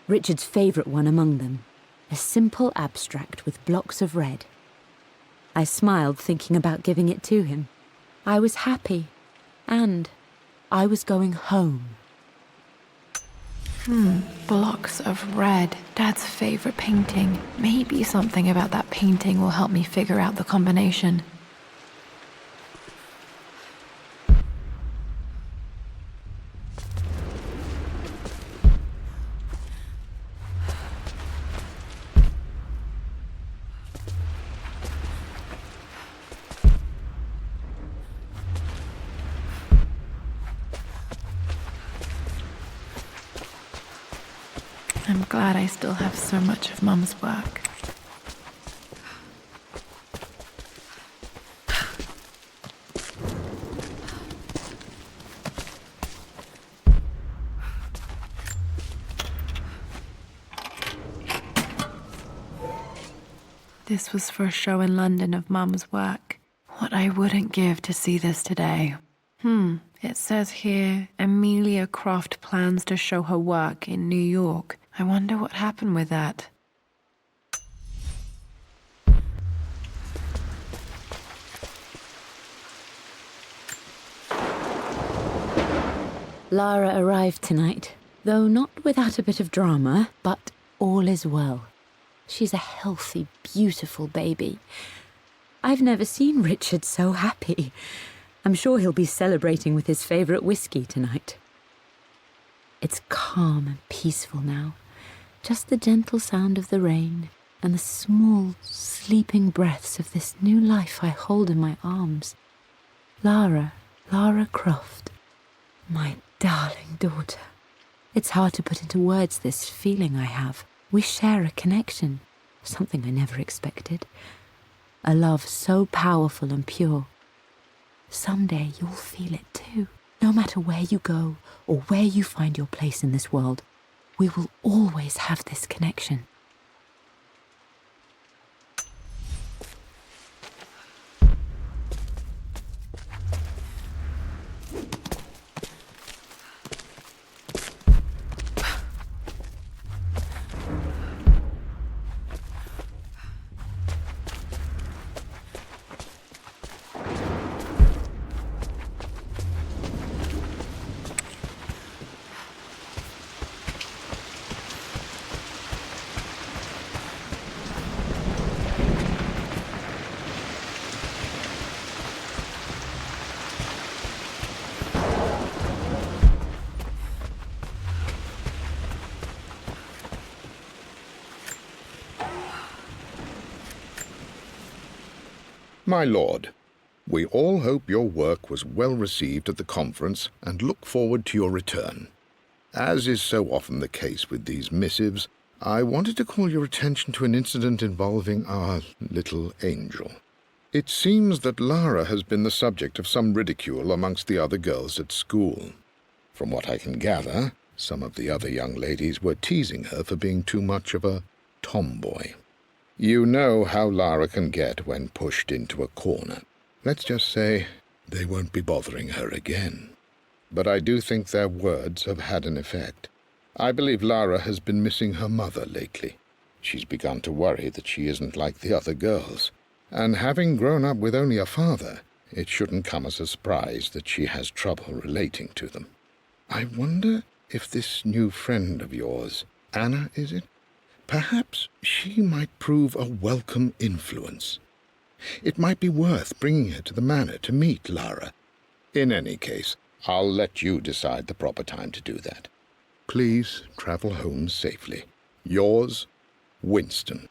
Richard's favourite one among them, a simple abstract with blocks of red. I smiled, thinking about giving it to him. I was happy, and I was going home. Blocks of red. Dad's favorite painting. Maybe something about that painting will help me figure out the combination. I'm glad I still have so much of Mum's work. This was for a show in London of Mum's work. What I wouldn't give to see this today. It says here, Amelia Croft plans to show her work in New York. I wonder what happened with that. Lara arrived tonight, though not without a bit of drama, but all is well. She's a healthy, beautiful baby. I've never seen Richard so happy. I'm sure he'll be celebrating with his favourite whiskey tonight. It's calm and peaceful now. Just the gentle sound of the rain and the small, sleeping breaths of this new life I hold in my arms. Lara Croft, my darling daughter. It's hard to put into words this feeling I have. We share a connection, something I never expected. A love so powerful and pure. Someday you'll feel it too. No matter where you go or where you find your place in this world, we will always have this connection. My lord, we all hope your work was well received at the conference and look forward to your return. As is so often the case with these missives, I wanted to call your attention to an incident involving our little angel. It seems that Lara has been the subject of some ridicule amongst the other girls at school. From what I can gather, some of the other young ladies were teasing her for being too much of a tomboy. You know how Lara can get when pushed into a corner. Let's just say they won't be bothering her again. But I do think their words have had an effect. I believe Lara has been missing her mother lately. She's begun to worry that she isn't like the other girls. And having grown up with only a father, it shouldn't come as a surprise that she has trouble relating to them. I wonder if this new friend of yours, Anna, is it? Perhaps she might prove a welcome influence. It might be worth bringing her to the manor to meet Lara. In any case, I'll let you decide the proper time to do that. Please travel home safely. Yours, Winston.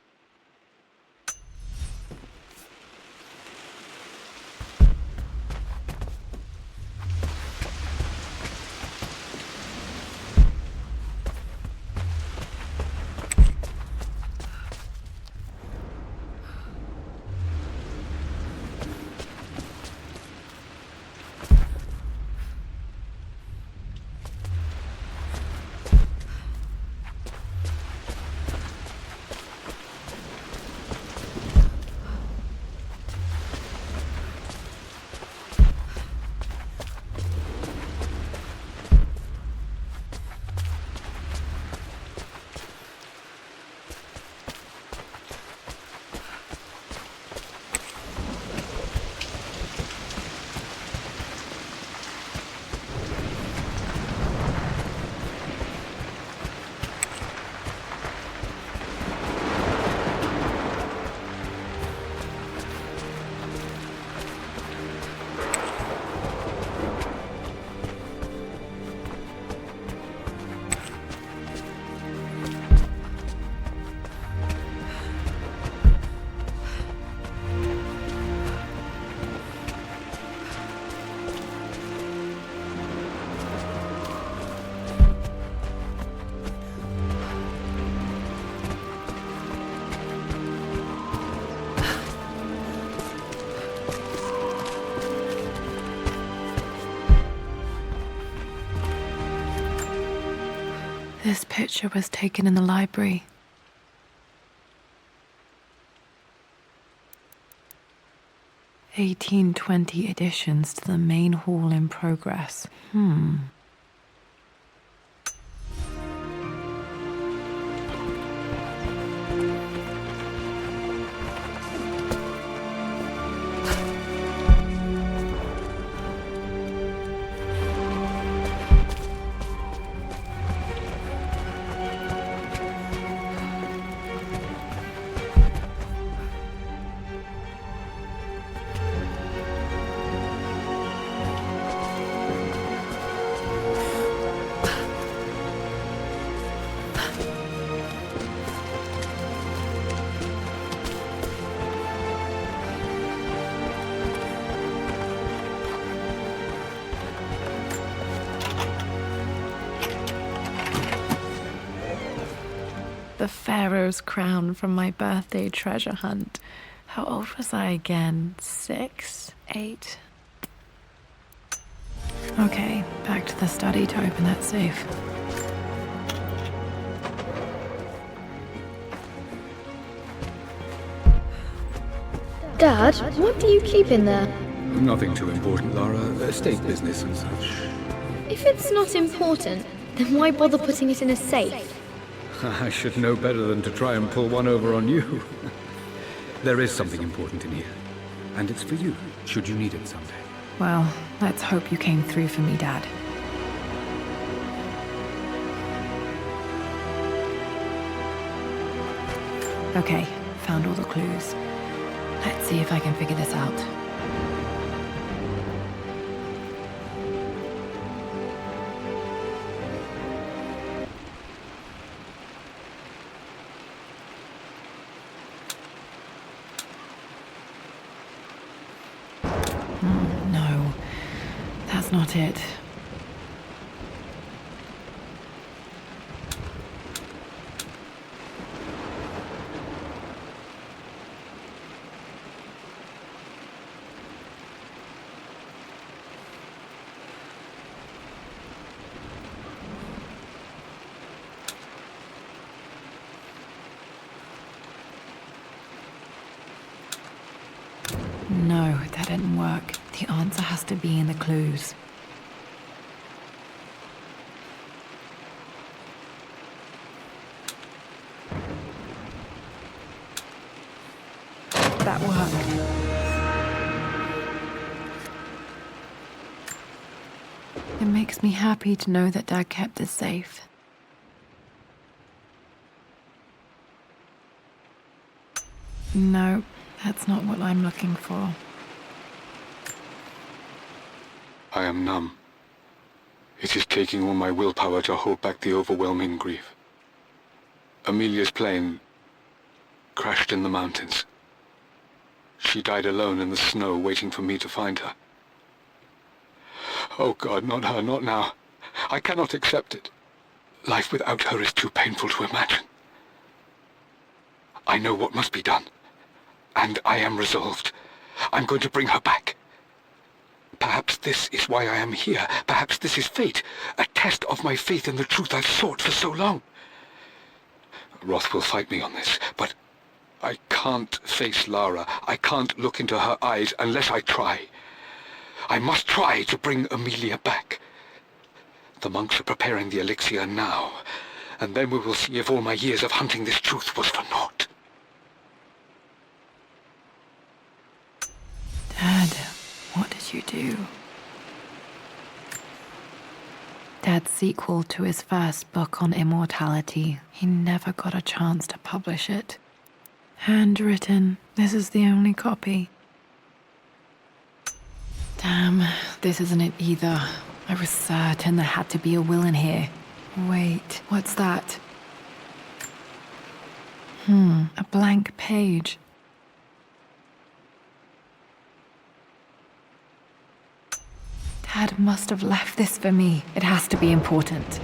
This picture was taken in the library. (1820) additions to the main hall in progress. The Pharaoh's crown from my birthday treasure hunt. How old was I again? 6? 8? Okay, back to the study to open that safe. Dad, what do you keep in there? Nothing too important, Lara. Estate business and such. If it's not important, then why bother putting it in a safe? I should know better than to try and pull one over on you. There is something important in here. And it's for you, should you need it someday. Well, let's hope you came through for me, Dad. Okay, found all the clues. Let's see if I can figure this out. No, that's not it. No, that didn't work. The answer has to be in the clues. that work. It makes me happy to know that Dad kept this safe. No, that's not what I'm looking for. I am numb. It is taking all my willpower to hold back the overwhelming grief. Amelia's plane crashed in the mountains. She died alone in the snow, waiting for me to find her. Oh God, not her, not now. I cannot accept it. Life without her is too painful to imagine. I know what must be done, and I am resolved. I'm going to bring her back. Perhaps this is why I am here. Perhaps this is fate, a test of my faith in the truth I've sought for so long. Roth will fight me on this, but I can't face Lara. I can't look into her eyes unless I try. I must try to bring Amelia back. The monks are preparing the elixir now, and then we will see if all my years of hunting this truth was for naught. Dad, what did you do? Dad's sequel to his first book on immortality. He never got a chance to publish it. Handwritten. This is the only copy. Damn, this isn't it either. I was certain there had to be a will in here. Wait, what's that? A blank page. Dad must have left this for me. It has to be important.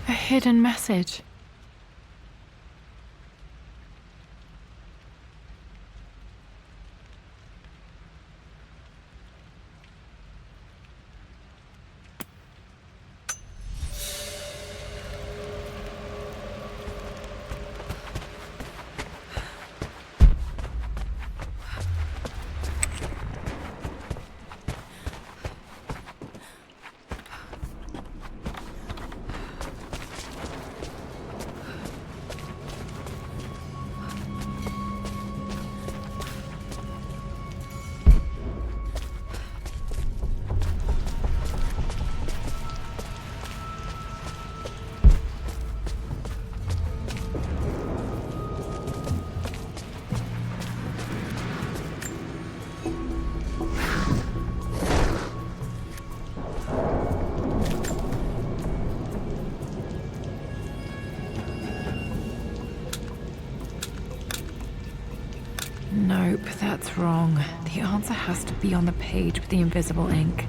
A hidden message. Nope, that's wrong. The answer has to be on the page with the invisible ink.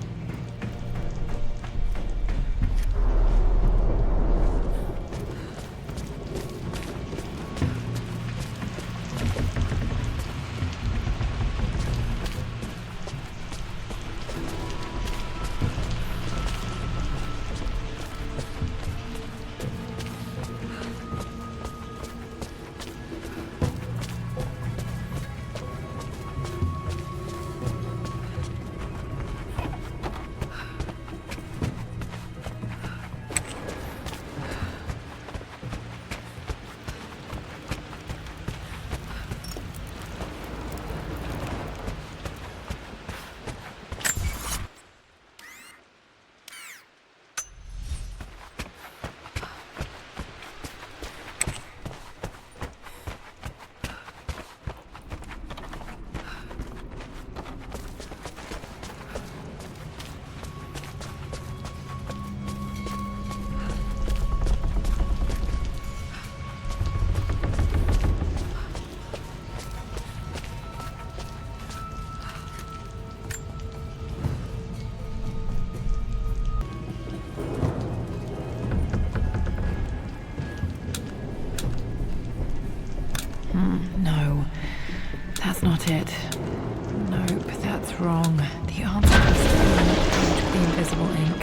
wrong. The answer is still on the page with the invisible ink.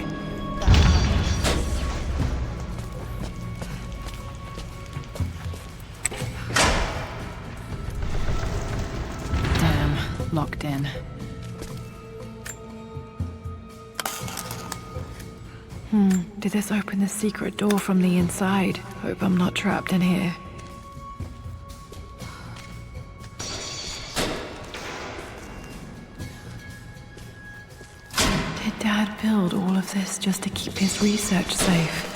Damn, locked in. Did this open the secret door from the inside? Hope I'm not trapped in here. Did Dad build all of this just to keep his research safe?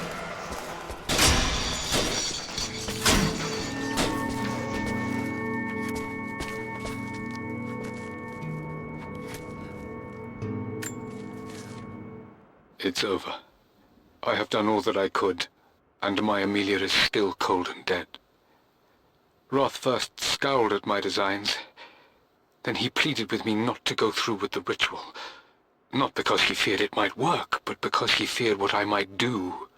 It's over. I have done all that I could, and my Amelia is still cold and dead. Roth first scowled at my designs. Then he pleaded with me not to go through with the ritual. Not because he feared it might work, but because he feared what I might do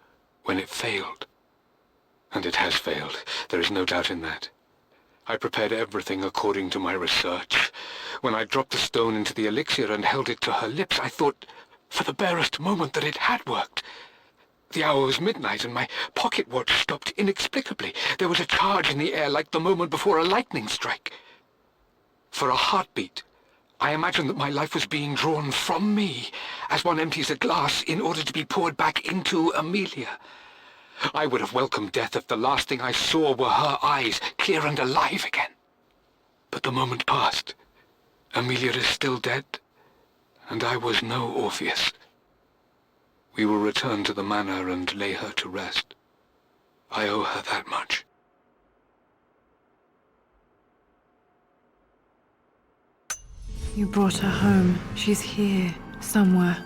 when it failed. And it has failed. There is no doubt in that. I prepared everything according to my research. When I dropped the stone into the elixir and held it to her lips, I thought for the barest moment that it had worked. The hour was midnight, and my pocket watch stopped inexplicably. There was a charge in the air like the moment before a lightning strike. For a heartbeat, I imagined that my life was being drawn from me, as one empties a glass in order to be poured back into Amelia. I would have welcomed death if the last thing I saw were her eyes, clear and alive again. But the moment passed. Amelia is still dead, and I was no Orpheus. We will return to the manor and lay her to rest. I owe her that much. You brought her home. She's here, somewhere.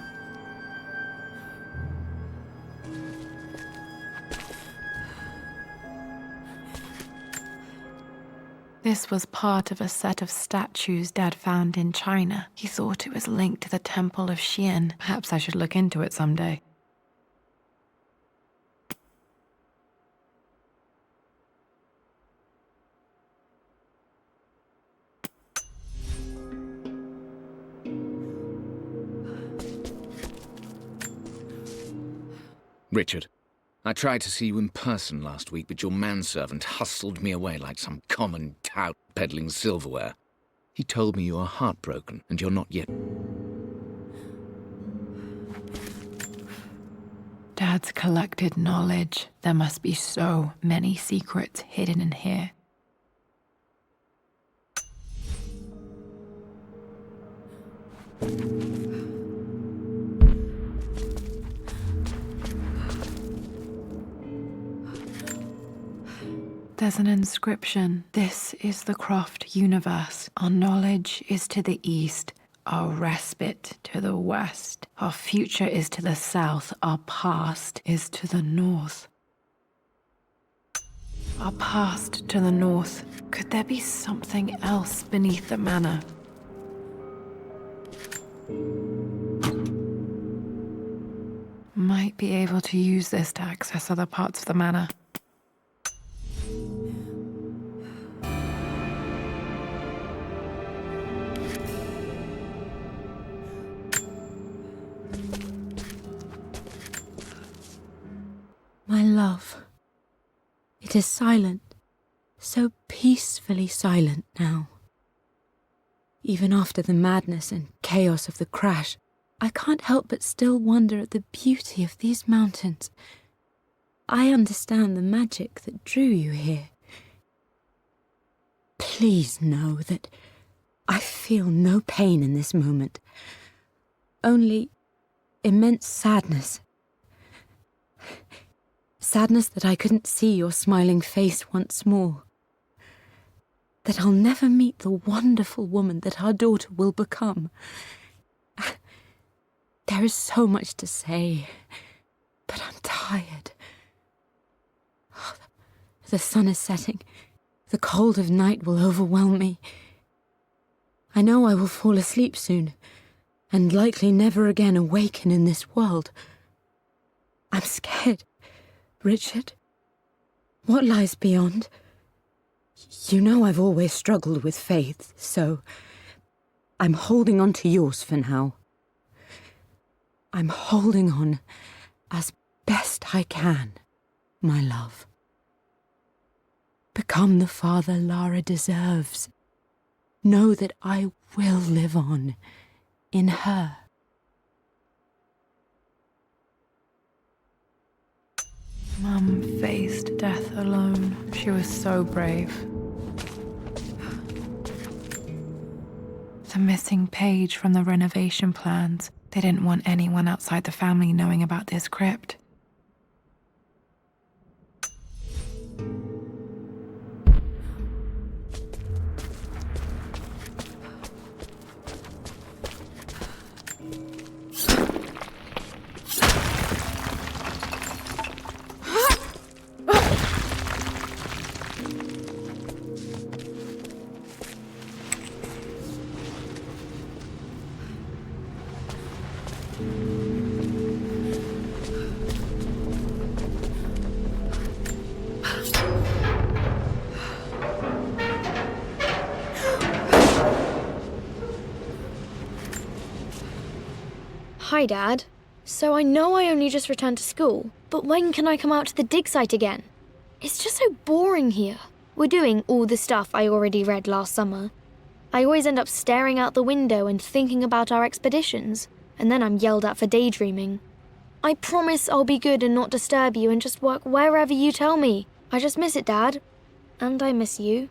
This was part of a set of statues Dad found in China. He thought it was linked to the Temple of Xian. Perhaps I should look into it someday. Richard, I tried to see you in person last week, but your manservant hustled me away like some common tout peddling silverware. He told me you are heartbroken, and you're not yet. Dad's collected knowledge. There must be so many secrets hidden in here. There's an inscription. This is the Croft universe. Our knowledge is to the east, our respite to the west. Our future is to the south, our past is to the north. Our past to the north. Could there be something else beneath the manor? Might be able to use this to access other parts of the manor. My love, it is silent, so peacefully silent now. Even after the madness and chaos of the crash, I can't help but still wonder at the beauty of these mountains. I understand the magic that drew you here. Please know that I feel no pain in this moment, only immense sadness. Sadness that I couldn't see your smiling face once more. That I'll never meet the wonderful woman that our daughter will become. There is so much to say, but I'm tired. The sun is setting. The cold of night will overwhelm me. I know I will fall asleep soon, and likely never again awaken in this world. I'm scared. Richard, what lies beyond? You know I've always struggled with faith, so I'm holding on to yours for now. I'm holding on as best I can, my love. Become the father Lara deserves. Know that I will live on in her. Mum faced death alone. She was so brave. The missing page from the renovation plans. They didn't want anyone outside the family knowing about this crypt. Hi, Dad. So I know I only just returned to school, but when can I come out to the dig site again? It's just so boring here. We're doing all the stuff I already read last summer. I always end up staring out the window and thinking about our expeditions, and then I'm yelled at for daydreaming. I promise I'll be good and not disturb you and just work wherever you tell me. I just miss it, Dad. And I miss you.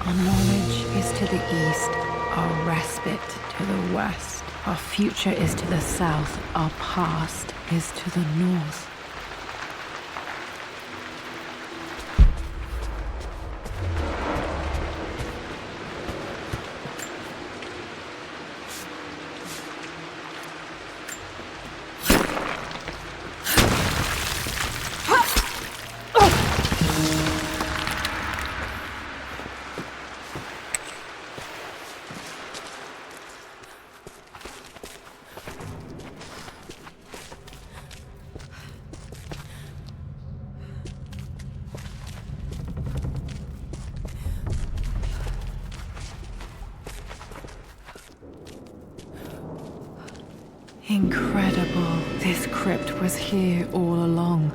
Our knowledge is to the east, our respite to the west. Our future is to the south, our past is to the north. Incredible. This crypt was here all along.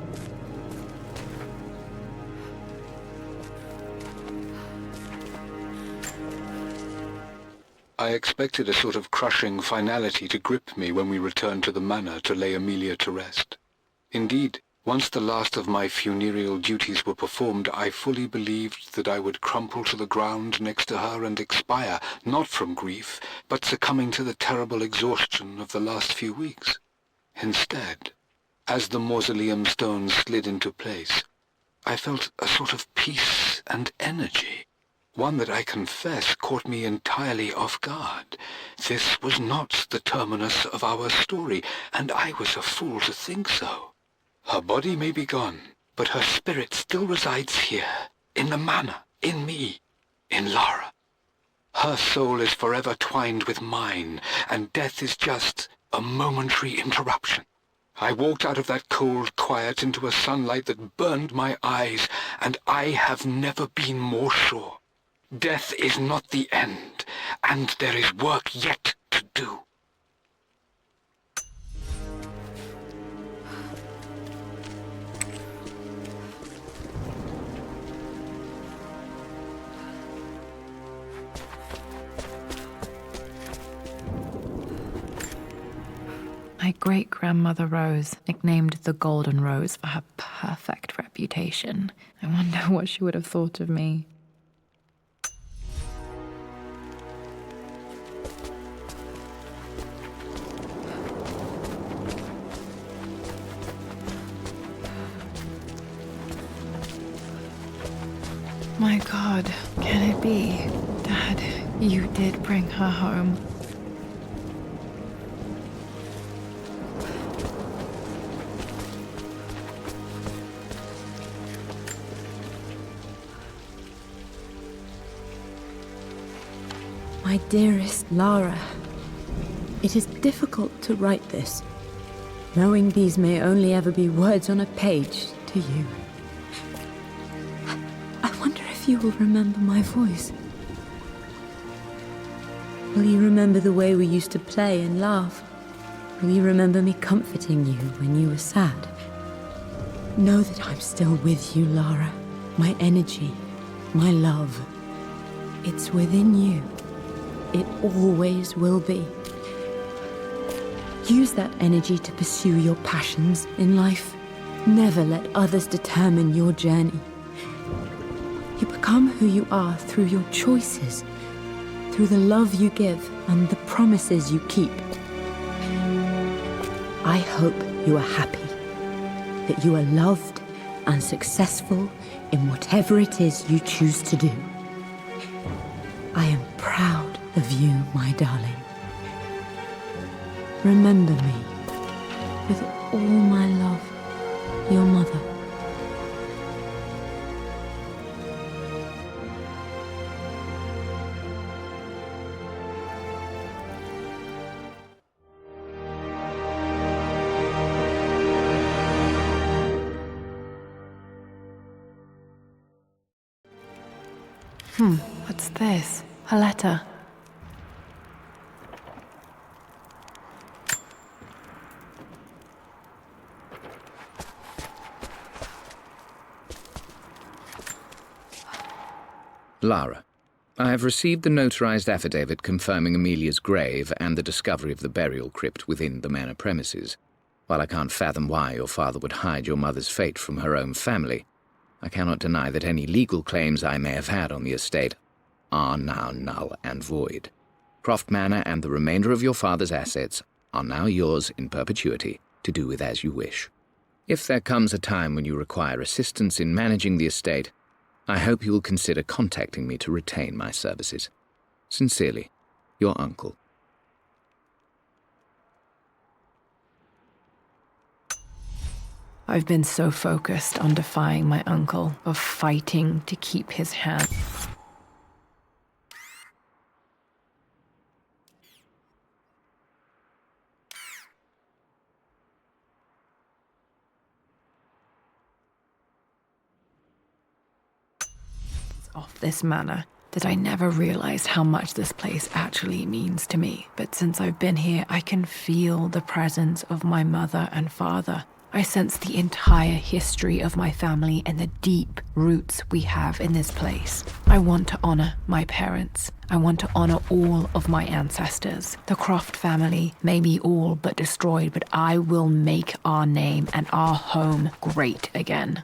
I expected a sort of crushing finality to grip me when we returned to the manor to lay Amelia to rest. Indeed, once the last of my funereal duties were performed, I fully believed that I would crumple to the ground next to her and expire, not from grief, but succumbing to the terrible exhaustion of the last few weeks. Instead, as the mausoleum stones slid into place, I felt a sort of peace and energy. One that I confess caught me entirely off guard. This was not the terminus of our story, and I was a fool to think so. Her body may be gone, but her spirit still resides here, in the manor, in me, in Lara. Her soul is forever twined with mine, and death is just a momentary interruption. I walked out of that cold quiet into a sunlight that burned my eyes, and I have never been more sure. Death is not the end, and there is work yet to do. My great-grandmother Rose, nicknamed the Golden Rose for her perfect reputation. I wonder what she would have thought of me. My God, can it be? Dad, you did bring her home. My dearest Lara, it is difficult to write this, knowing these may only ever be words on a page to you. I wonder if you will remember my voice. Will you remember the way we used to play and laugh? Will you remember me comforting you when you were sad? Know that I'm still with you, Lara. My energy, my love, it's within you. It always will be. Use that energy to pursue your passions in life. Never let others determine your journey. You become who you are through your choices, through the love you give and the promises you keep. I hope you are happy, that you are loved and successful in whatever it is you choose to do. I am proud of you, my darling. Remember me with all my love, your mother. What's this? A letter. Lara, I have received the notarized affidavit confirming Amelia's grave and the discovery of the burial crypt within the manor premises. While I can't fathom why your father would hide your mother's fate from her own family, I cannot deny that any legal claims I may have had on the estate are now null and void. Croft Manor and the remainder of your father's assets are now yours in perpetuity to do with as you wish. If there comes a time when you require assistance in managing the estate, I hope you will consider contacting me to retain my services. Sincerely, your uncle. I've been so focused on defying my uncle, of fighting to keep his hand. Off this manor, that I never realized how much this place actually means to me. But since I've been here, I can feel the presence of my mother and father. I sense the entire history of my family and the deep roots we have in this place. I want to honor my parents. I want to honor all of my ancestors. The Croft family may be all but destroyed, but I will make our name and our home great again.